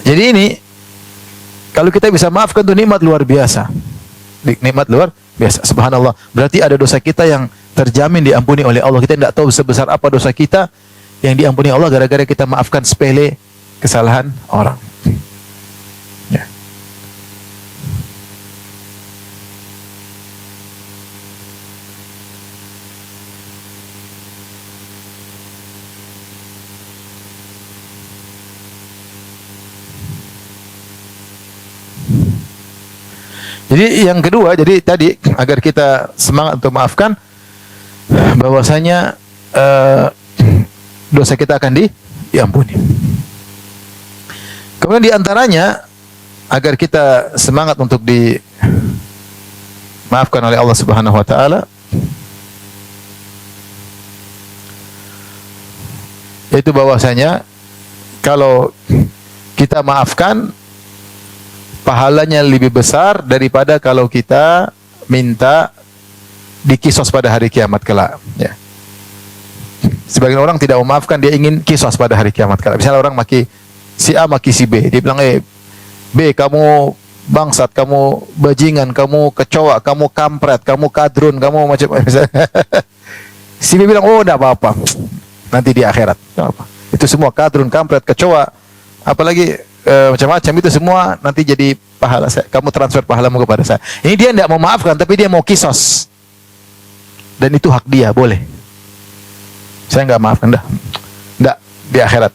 Jadi ini, kalau kita bisa maafkan itu nikmat luar biasa. Nikmat luar biasa. Subhanallah. Berarti ada dosa kita yang terjamin diampuni oleh Allah. Kita tidak tahu sebesar apa dosa kita yang diampuni Allah gara-gara kita maafkan sepele kesalahan orang. Ya. Jadi yang kedua, jadi tadi agar kita semangat untuk maafkan, bahwasanya dosa kita akan diampuni. Kemudian diantaranya agar kita semangat untuk dimaafkan oleh Allah Subhanahu Wa Taala, yaitu bahwasanya kalau kita maafkan, pahalanya lebih besar daripada kalau kita minta dikisos pada hari kiamat kelak. Ya. Sebagian orang tidak memaafkan, dia ingin kisos pada hari kiamat kelak. Misalnya orang si A maki si B, dia bilang, B, kamu bangsat, kamu bajingan, kamu kecoa, kamu kampret, kamu kadrun, kamu macam si B bilang, oh, enggak apa-apa, nanti di akhirat. Apa? Itu semua kadrun, kampret, kecoa, apalagi macam-macam itu semua nanti jadi pahala saya. Kamu transfer pahalamu kepada saya. Ini dia tidak memaafkan, tapi dia mau kisos. Dan itu hak dia, boleh. Saya nggak maafkan, enggak di akhirat.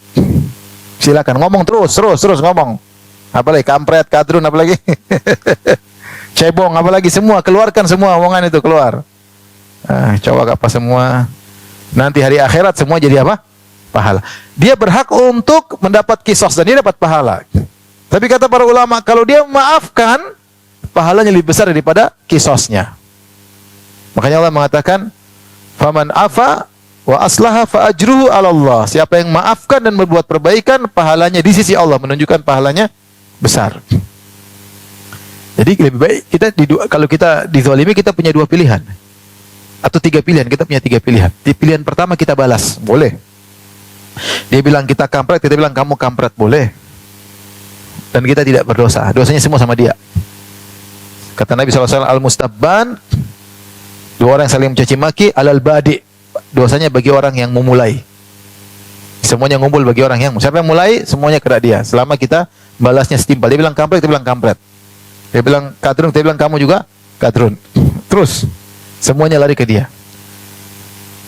Silakan ngomong terus ngomong. Apalagi kampret, kadrun, apalagi cebong, apalagi semua, keluarkan semua omongan itu keluar. Coba apa semua. Nanti hari akhirat semua jadi apa? Pahala. Dia berhak untuk mendapat kisos dan dia dapat pahala. Tapi kata para ulama, kalau dia memaafkan, pahalanya lebih besar daripada kisosnya. Makanya Allah mengatakan, faman afa wa aslaha fa ajruhu 'ala Allah. Siapa yang maafkan dan berbuat perbaikan, pahalanya di sisi Allah, menunjukkan pahalanya besar. Jadi lebih baik kalau kita dizalimi, kita punya dua pilihan atau tiga pilihan. Kita punya tiga pilihan. Di pilihan pertama kita balas, boleh. Dia bilang kita kampret, kita bilang kamu kampret, boleh. Dan kita tidak berdosa. Dosanya semua sama dia. Kata Nabi SAW, al-mustabban, dua orang yang saling mencaci maki, alal badi, dosanya bagi orang yang memulai. Semuanya ngumpul bagi orang yang, siapa yang mulai, semuanya kena dia. Selama kita balasnya setimpal. Dia bilang kampret, kita bilang kampret. Dia bilang kadrun, kita bilang kamu juga kadrun. Terus semuanya lari ke dia.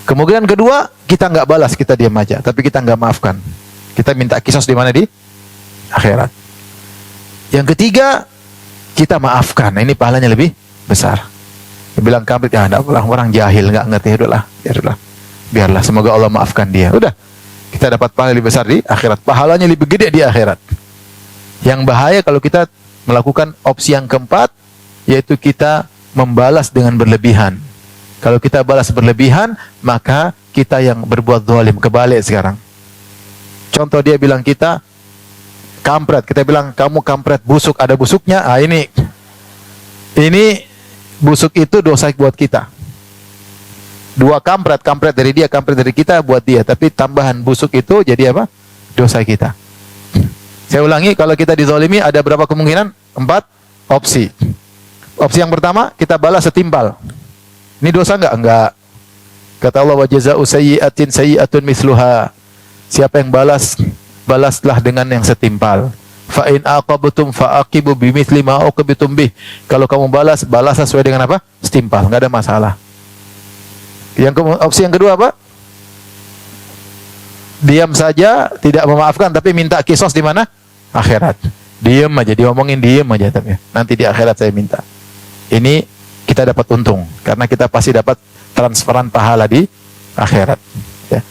Kemungkinan kedua, kita nggak balas, kita diam aja, tapi kita nggak maafkan. Kita minta kisos di mana? Di akhirat. Yang ketiga, kita maafkan. Nah, ini pahalanya lebih besar. Dia bilang kampret, ya enggak, orang jahil, nggak ngerti, biarlah, semoga Allah maafkan dia. Udah, kita dapat pahala lebih besar di akhirat. Pahalanya lebih gede di akhirat. Yang bahaya kalau kita melakukan opsi yang keempat, yaitu kita membalas dengan berlebihan. Kalau kita balas berlebihan, maka kita yang berbuat zalim. Kebalik sekarang. Contoh, dia bilang kita kampret, kita bilang kamu kampret, busuk, ada busuknya. Ini busuk itu dosa buat kita. Dua kampret dari dia, kampret dari kita buat dia. Tapi tambahan busuk itu jadi apa? Dosa kita. Saya ulangi, kalau kita dizalimi ada berapa kemungkinan? 4 opsi. Opsi yang pertama, kita balas setimpal. Ini dosa enggak? Enggak. Kata Allah, wa jazaa'u sayyi'atin sayyi'atun mithluha. Siapa yang balas, balaslah dengan yang setimpal. Fa in aqabtum fa aqibu bimithli ma uqibtum bih. Kalau kamu balas sesuai dengan apa? Setimpal, enggak ada masalah. Opsi yang kedua apa? Diam saja, tidak memaafkan, tapi minta kisos di mana? Akhirat. Diam aja, diomongin diam aja, tapi nanti di akhirat saya minta. Ini kita dapat untung, karena kita pasti dapat transferan pahala di akhirat. Ya.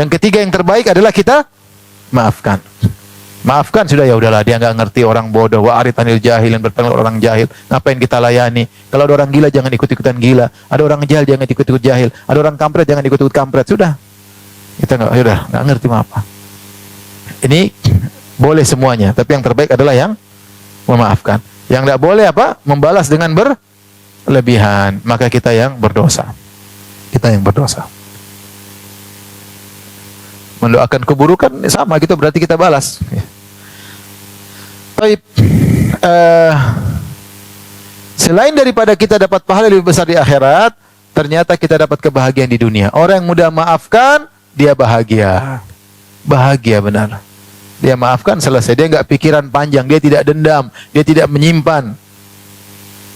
Yang ketiga yang terbaik adalah kita maafkan. Maafkan sudah, ya udahlah, dia nggak ngerti, orang bodoh, wa aritanil jahil, yang bertanya orang jahil, ngapain kita layani? Kalau ada orang gila jangan ikut-ikutan gila, ada orang jahil jangan ikut-ikut jahil, ada orang kampret jangan ikut-ikut kampret. Sudah, kita nggak ngerti apa. Ini boleh semuanya, tapi yang terbaik adalah yang memaafkan. Yang tidak boleh apa? Membalas dengan berlebihan, maka kita yang berdosa. Kita yang berdosa. Mendoakan keburukan sama gitu, berarti kita balas. Baik. Selain daripada kita dapat pahala lebih besar di akhirat, ternyata kita dapat kebahagiaan di dunia. Orang yang mudah maafkan, dia bahagia. Bahagia benar. Dia maafkan, selesai. Dia nggak pikiran panjang, dia tidak dendam, dia tidak menyimpan.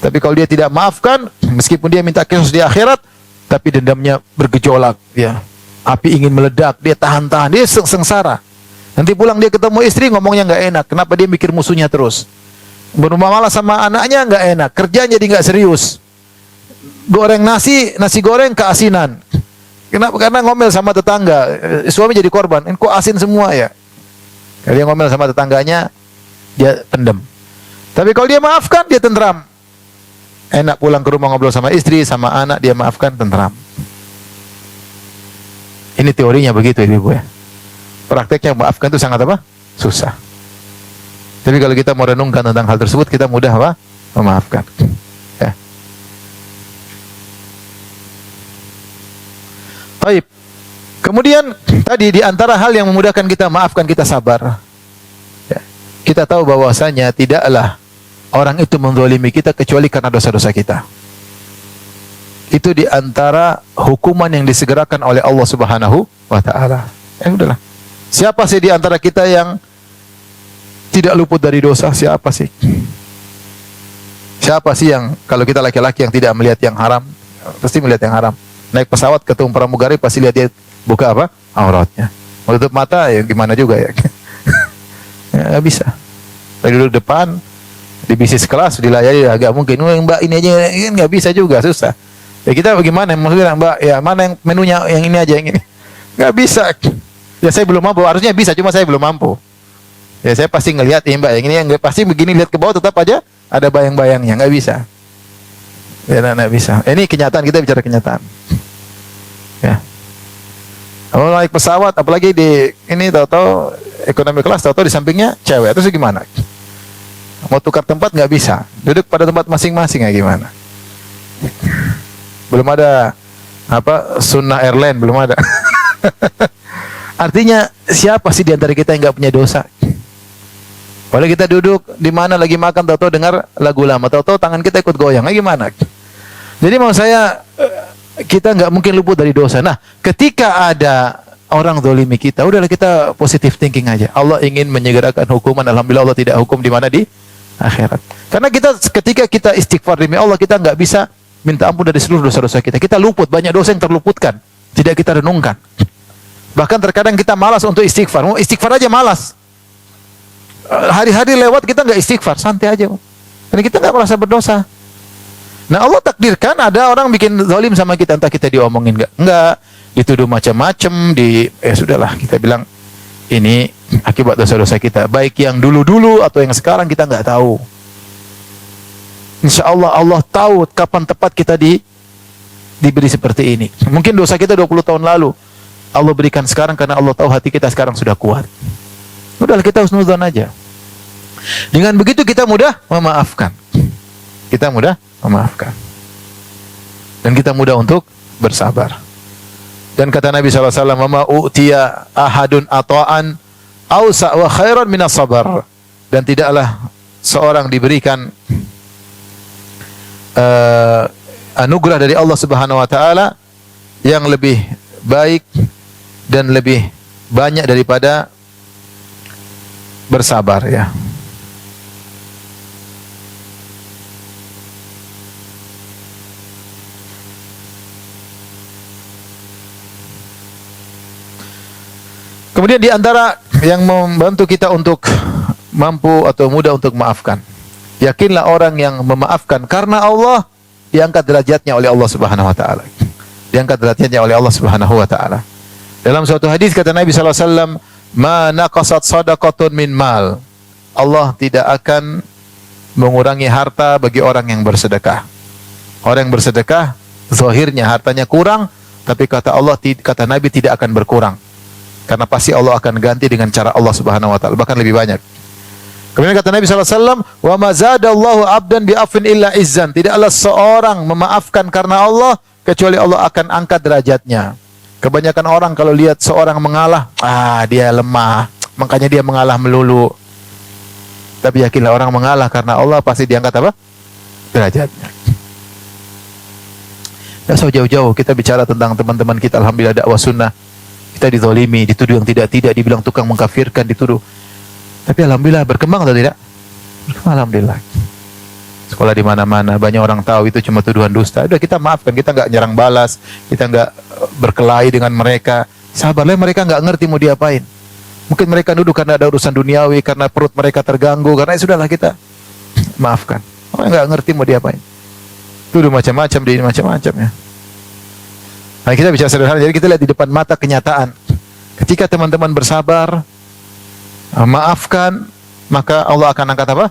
Tapi kalau dia tidak maafkan, meskipun dia minta kisos di akhirat, tapi dendamnya bergejolak, ya. Api ingin meledak, dia tahan-tahan, dia sengsara. Nanti pulang dia ketemu istri, ngomongnya nggak enak. Kenapa? Dia mikir musuhnya terus. Bermuamalah sama anaknya nggak enak, kerjanya jadi nggak serius. Goreng nasi goreng keasinan. Kenapa? Karena ngomel sama tetangga. Suami jadi korban. Kok asin semua ya? Kalau dia ngomel sama tetangganya, dia pendem. Tapi kalau dia maafkan, dia tentram. Enak pulang ke rumah ngobrol sama istri, sama anak, dia maafkan, tentram. Ini teorinya begitu, Ibu ya. Prakteknya maafkan itu sangat apa? Susah. Tapi kalau kita mau renungkan tentang hal tersebut, kita mudah apa? Memaafkan. Ya. Baik. Kemudian tadi di antara hal yang memudahkan kita maafkan, kita sabar. Ya. Kita tahu bahwasanya tidaklah orang itu menzalimi kita kecuali karena dosa-dosa kita. Itu di antara hukuman yang disegerakan oleh Allah Subhanahu wa taala. Ya udahlah. Siapa sih di antara kita yang tidak luput dari dosa? Siapa sih? Siapa sih yang, kalau kita laki-laki yang tidak melihat yang haram, pasti melihat yang haram. Naik pesawat ketemu pramugari pasti lihat dia buka apa? Auratnya. Mau tutup mata ya gimana juga ya. Ya nggak bisa. Dari duduk depan di bisnis kelas dilayani agak mungkin. Mbak ini aja kan nggak bisa juga, susah. Ya kita bagaimana? Maksudnya Mbak, ya mana yang menunya yang ini aja yang ini? Nggak bisa. Ya saya belum mampu. Harusnya bisa, cuma saya belum mampu. Ya saya pasti ngelihat ya Mbak yang ini, yang pasti begini lihat ke bawah tetap aja ada bayang-bayangnya, nggak bisa. Ya nggak bisa. Ini kenyataan, kita bicara kenyataan. Ya. Kalau naik pesawat, apalagi di ini tahu-tahu ekonomi kelas, tahu-tahu di sampingnya cewek, terus gimana? Mau tukar tempat nggak bisa, duduk pada tempat masing-masing ya gimana? Belum ada apa sunnah airline, belum ada. Artinya siapa sih di antara kita yang nggak punya dosa? Padahal kita duduk di mana lagi makan, tahu-tahu dengar lagu lama, tahu-tahu tangan kita ikut goyang, gimana? Jadi mau saya kita nggak mungkin luput dari dosa. Nah, ketika ada orang zalimi kita, udahlah kita positive thinking aja. Allah ingin menyegerakan hukuman, alhamdulillah Allah tidak hukum di mana, di akhirat. Karena kita ketika kita istighfar demi Allah, kita nggak bisa minta ampun dari seluruh dosa-dosa kita. Kita luput, banyak dosa yang terluputkan, tidak kita renungkan. Bahkan terkadang kita malas untuk istighfar. Mau istighfar aja malas. Hari-hari lewat kita nggak istighfar, santai aja. Karena kita nggak merasa berdosa. Nah Allah takdirkan ada orang bikin zalim sama kita, entah kita diomongin enggak, dituduh macam-macam, ya sudahlah kita bilang ini akibat dosa-dosa kita, baik yang dulu-dulu atau yang sekarang kita nggak tahu. Insya Allah Allah tahu kapan tepat kita diberi seperti ini. Mungkin dosa kita 20 tahun lalu, Allah berikan sekarang karena Allah tahu hati kita sekarang sudah kuat. Udahlah kita husnuzon aja. Dengan begitu kita mudah memaafkan. Kita mudah memaafkan. Dan kita mudah untuk bersabar. Dan kata Nabi SAW, "Mama u'tiya ahadun ata'an awsa' wa khairan minas sabar." Dan tidaklah seorang diberikan anugerah dari Allah Subhanahu wa taala yang lebih baik dan lebih banyak daripada bersabar, ya. Kemudian di antara yang membantu kita untuk mampu atau mudah untuk memaafkan, yakinlah orang yang memaafkan karena Allah diangkat derajatnya oleh Allah Subhanahu wa taala. Diangkat derajatnya oleh Allah Subhanahu wa taala. Dalam suatu hadis kata Nabi sallallahu alaihi wasallam, "Ma naqasat shadaqatun min mal." Allah tidak akan mengurangi harta bagi orang yang bersedekah. Orang yang bersedekah zahirnya hartanya kurang, tapi kata Allah, kata Nabi tidak akan berkurang. Karena pasti Allah akan ganti dengan cara Allah Subhanahu wa taala, bahkan lebih banyak. Kemudian kata Nabi sallallahu alaihi wasallam, "Wa ma zadallahu 'abdan bi afin illa izzan." Tidaklah seorang memaafkan karena Allah kecuali Allah akan angkat derajatnya. Kebanyakan orang kalau lihat seorang mengalah, dia lemah, makanya dia mengalah melulu. Tapi yakinlah orang mengalah karena Allah pasti diangkat apa? Derajatnya. Tidak usah jauh-jauh kita bicara tentang teman-teman kita, alhamdulillah dakwah sunnah. Kita dizalimi, dituduh yang tidak-tidak, dibilang tukang mengkafirkan, dituduh. Tapi alhamdulillah berkembang atau tidak? Berkembang, alhamdulillah. Sekolah di mana-mana, banyak orang tahu itu cuma tuduhan dusta. Udah kita maafkan, kita nggak nyerang balas, kita nggak berkelahi dengan mereka. Sabarlah, mereka nggak ngerti mau diapain. Mungkin mereka nuduh karena ada urusan duniawi, karena perut mereka terganggu, karena sudahlah kita maafkan. Orang nggak ngerti mau diapain. Tuduh macam-macam, di macam-macam ya. Nah, kita bicara sederhana, jadi kita lihat di depan mata kenyataan. Ketika teman-teman bersabar, maafkan, maka Allah akan angkat apa?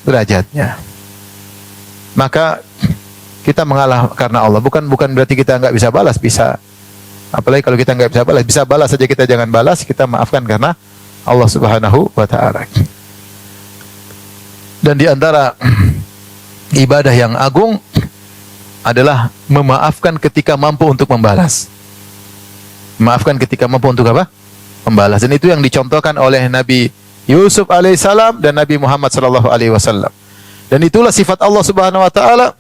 Derajatnya. Maka kita mengalah karena Allah. Bukan berarti kita nggak bisa balas, bisa. Apalagi kalau kita nggak bisa balas saja kita jangan balas, kita maafkan karena Allah Subhanahu wa taala. Dan di antara ibadah yang agung adalah memaafkan ketika mampu untuk membalas. Memaafkan ketika mampu untuk apa? Membalas. Dan itu yang dicontohkan oleh Nabi Yusuf alaihissalam dan Nabi Muhammad sallallahu alaihi wasallam. Dan itulah sifat Allah Subhanahu wa taala.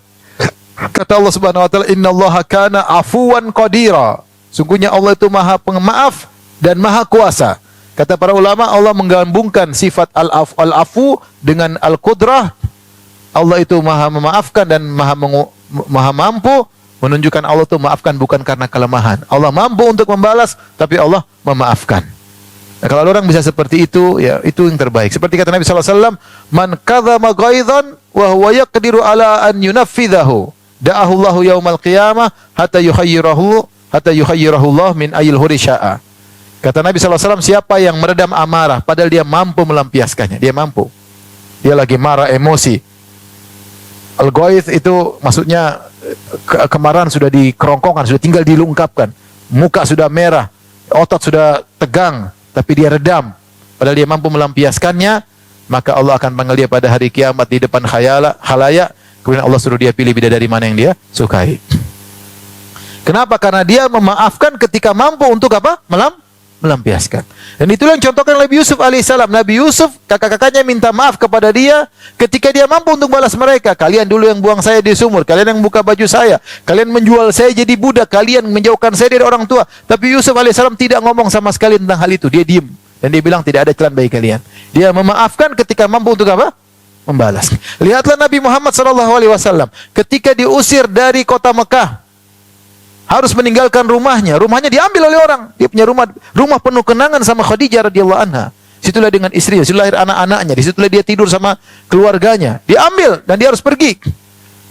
Kata Allah Subhanahu wa taala, "Innallaha kana afuwan qadira." Sungguhnya Allah itu Maha Pemaaf dan Maha Kuasa. Kata para ulama, Allah menggabungkan sifat al-afu dengan al-qudrah. Allah itu Maha memaafkan dan Maha mampu, menunjukkan Allah itu maafkan bukan karena kelemahan. Allah mampu untuk membalas, tapi Allah memaafkan. Nah, kalau orang bisa seperti itu, ya itu yang terbaik. Seperti kata Nabi sallallahu alaihi wasallam, "Man kadzama ghaidhan wa huwa yaqdiru ala an yunaffidahu, da'ahu Allahu yaumal qiyamah hatta yuhayyirahu Allah min ayil hurisya'a." Kata Nabi sallallahu alaihi wasallam, siapa yang meredam amarah padahal dia mampu melampiaskannya, dia mampu. Dia lagi marah, emosi. Al-ghaidh itu maksudnya kemarahan sudah dikerongkongan, sudah tinggal dilungkapkan. Muka sudah merah, otot sudah tegang, tapi dia redam. Padahal dia mampu melampiaskannya, maka Allah akan panggil dia pada hari kiamat di depan khalayak. Kemudian Allah suruh dia pilih bidadari mana yang dia sukai. Kenapa? Karena dia memaafkan ketika mampu untuk apa? Melampiaskan. Dan itulah yang contohkan Nabi Yusuf alaihissalam. Nabi Yusuf, kakak-kakaknya minta maaf kepada dia ketika dia mampu untuk balas mereka. Kalian dulu yang buang saya di sumur, kalian yang buka baju saya, kalian menjual saya jadi budak, kalian menjauhkan saya dari orang tua. Tapi Yusuf alaihissalam tidak ngomong sama sekali tentang hal itu. Dia diam dan dia bilang tidak ada celah bagi kalian. Dia memaafkan ketika mampu untuk apa? Membalas. Lihatlah Nabi Muhammad SAW ketika diusir dari kota Mekah, harus meninggalkan rumahnya. Rumahnya diambil oleh orang. Dia punya rumah penuh kenangan sama Khadijah radhiyallahu anha. Situlah dengan istrinya, situlah lahir anak-anaknya, disitulah dia tidur sama keluarganya. Diambil dan dia harus pergi.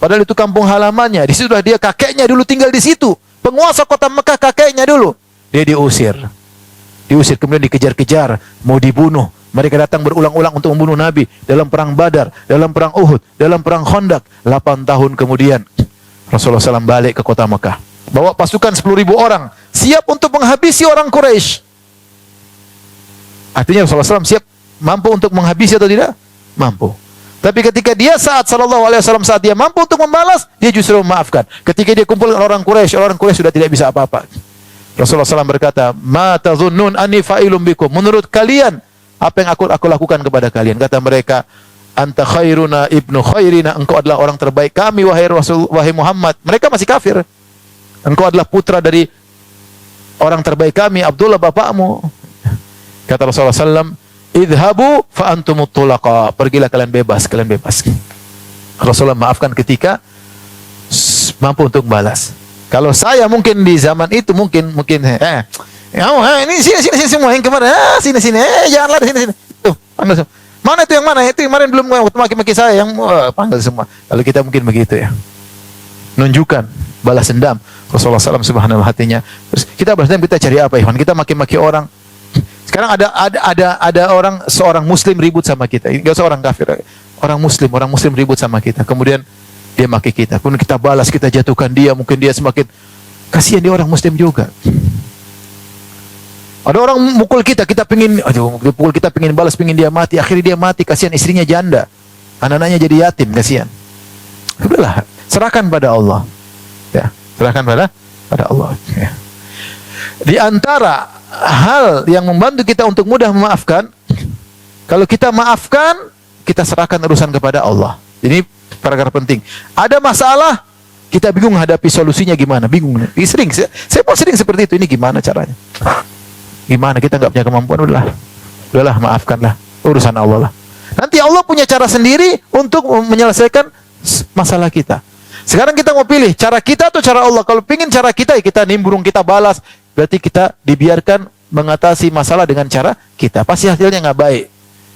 Padahal itu kampung halamannya. Disitulah dia, kakeknya dulu tinggal di situ. Penguasa kota Mekah kakeknya dulu. Dia diusir. Diusir, kemudian dikejar-kejar, mau dibunuh. Mereka datang berulang-ulang untuk membunuh Nabi dalam perang Badar, dalam perang Uhud, dalam perang Khandaq. 8 tahun kemudian Rasulullah SAW balik ke kota Mekah. Bawa pasukan 10.000 orang, siap untuk menghabisi orang Quraisy. Artinya Rasulullah SAW siap, mampu untuk menghabisi atau tidak? Mampu. Tapi ketika dia saat dia mampu untuk membalas, dia justru memaafkan. Ketika dia kumpul dengan orang Quraisy sudah tidak bisa apa-apa. Rasulullah SAW berkata, "Ma tazunnun anni fa'ilum bikum?" Menurut kalian, apa yang aku lakukan kepada kalian? Kata mereka, "Anta khairuna ibnu khairina." Engkau adalah orang terbaik kami, wahai Rasul, wahai Muhammad. Mereka masih kafir. Engkau adalah putra dari orang terbaik kami, Abdullah bapakmu. Kata Rasulullah SAW, "Idhabu fa antumut tulaqa." Pergilah kalian bebas, kalian bebas. Rasulullah maafkan ketika mampu untuk balas. Kalau saya mungkin di zaman itu mungkin ini sini semua yang kemarin, sini janganlah di sini. Tuh, panggil semua. Mana itu yang mana? Itu yang kemarin belum maki-maki saya yang panggil semua. Kalau kita mungkin begitu ya. Nunjukkan balas dendam. Rasulullah SAW subhanallah hatinya. Terus kita balas dendam, kita cari apa, Ikhwan? Kita maki-maki orang. Sekarang ada seorang muslim ribut sama kita. Enggak usah orang kafir. Orang muslim ribut sama kita. Kemudian dia maki kita. Kemudian kita balas, kita jatuhkan dia, mungkin dia semakin kasihan, dia orang muslim juga. Ada orang mukul kita pengin balas, pengin dia mati, akhirnya dia mati, kasihan istrinya janda. Anak-anaknya jadi yatim, kasihan. Udahlah, serahkan pada Allah. Ya, serahkan pada Allah. Ya. Di antara hal yang membantu kita untuk mudah memaafkan, kalau kita maafkan, kita serahkan urusan kepada Allah. Ini paragraf penting. Ada masalah, kita bingung hadapi solusinya gimana, bingung. Saya pun sering seperti itu. Ini gimana caranya? Gimana, kita nggak punya kemampuan, udahlah maafkanlah, urusan Allah lah. Nanti Allah punya cara sendiri untuk menyelesaikan masalah kita. Sekarang kita mau pilih cara kita atau cara Allah. Kalau pingin cara kita, ya kita nimbrung, kita balas. Berarti kita dibiarkan mengatasi masalah dengan cara kita. Pasti hasilnya nggak baik.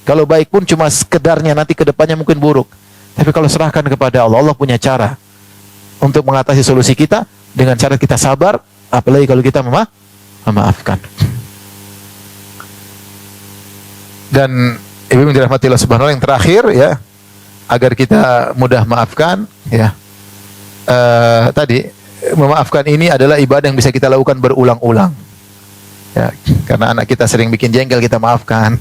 Kalau baik pun cuma sekedarnya, nanti kedepannya mungkin buruk. Tapi kalau serahkan kepada Allah, Allah punya cara untuk mengatasi solusi kita dengan cara kita sabar. Apalagi kalau kita memaafkan. Dan Ibu dirahmati Allah subhanahu wa ta'ala, yang terakhir ya, agar kita mudah maafkan ya. Tadi memaafkan ini adalah ibadah yang bisa kita lakukan berulang-ulang. Ya, karena anak kita sering bikin jengkel, kita maafkan.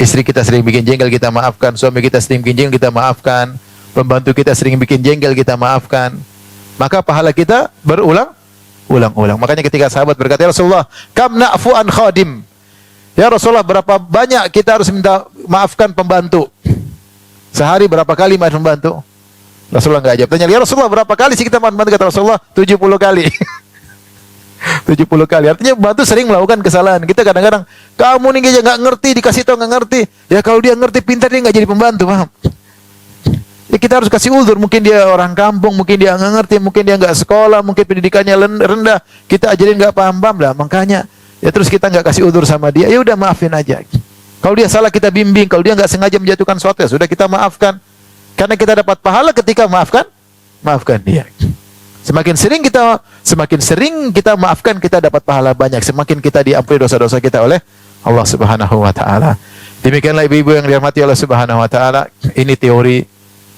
Istri kita sering bikin jengkel, kita maafkan. Suami kita sering bikin jengkel, kita maafkan. Pembantu kita sering bikin jengkel, kita maafkan. Maka pahala kita berulang-ulang. Makanya ketika sahabat berkata, "Ya Rasulullah, kam na'fu an khadim?" Ya Rasulullah, berapa banyak kita harus minta maafkan pembantu? Sehari berapa kali maafkan pembantu? Rasulullah enggak jawab. Tanya, "Ya Rasulullah, berapa kali sih kita maafkan pembantu?" Kata Rasulullah, 70 kali. 70 kali. Artinya pembantu sering melakukan kesalahan. Kita kadang-kadang, kamu nih aja nggak ngerti, dikasih tahu nggak ngerti. Ya kalau dia ngerti pintar, dia nggak jadi pembantu, paham? Ya kita harus kasih uzur. Mungkin dia orang kampung, mungkin dia nggak ngerti, mungkin dia nggak sekolah, mungkin pendidikannya rendah. Kita ajarin nggak paham-paham lah. Makanya ya terus kita nggak kasih uzur sama dia. Ya udah maafin aja. Kalau dia salah kita bimbing. Kalau dia nggak sengaja menjatuhkan sesuatu, ya sudah kita maafkan. Karena kita dapat pahala ketika maafkan dia. Semakin sering kita maafkan, kita dapat pahala banyak. Semakin kita diampuni dosa-dosa kita oleh Allah Subhanahu wa taala. Demikianlah ibu-ibu yang dirahmati Allah Subhanahu wa taala. Ini teori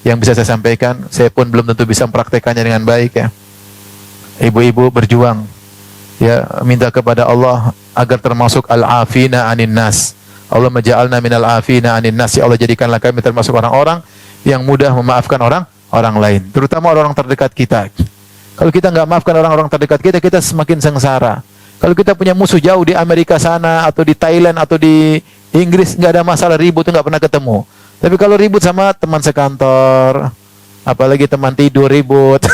yang bisa saya sampaikan. Saya pun belum tentu bisa mempraktekannya dengan baik ya. Ibu-ibu berjuang ya, minta kepada Allah agar termasuk al-afina anin nas. Allah maja'alna minal afina anin nas. Ya Allah, jadikanlah kami termasuk orang-orang yang mudah memaafkan orang lain, terutama orang terdekat kita. Kalau kita nggak maafkan orang-orang terdekat kita, kita semakin sengsara. Kalau kita punya musuh jauh di Amerika sana, atau di Thailand, atau di Inggris, nggak ada masalah, ribut nggak pernah ketemu. Tapi kalau ribut sama teman sekantor, apalagi teman tidur ribut,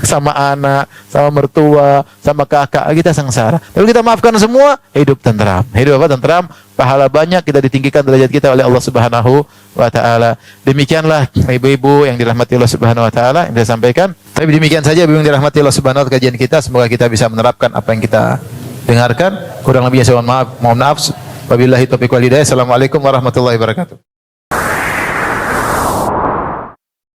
sama anak, sama mertua, sama kakak, kita sengsara. Kalau kita maafkan semua, hidup tentram. Hidup apa? Tentram, pahala banyak, kita ditinggikan derajat kita oleh Allah Subhanahu wa taala. Demikianlah ibu-ibu yang dirahmati Allah Subhanahu wa taala yang saya sampaikan. Tapi demikian saja ibu yang dirahmati Allah Subhanahu wa taala kajian kita. Semoga kita bisa menerapkan apa yang kita dengarkan. Kurang lebihnya saya mohon maaf. Wabillahi taufiq wal hidayah. Assalamualaikum warahmatullahi wabarakatuh.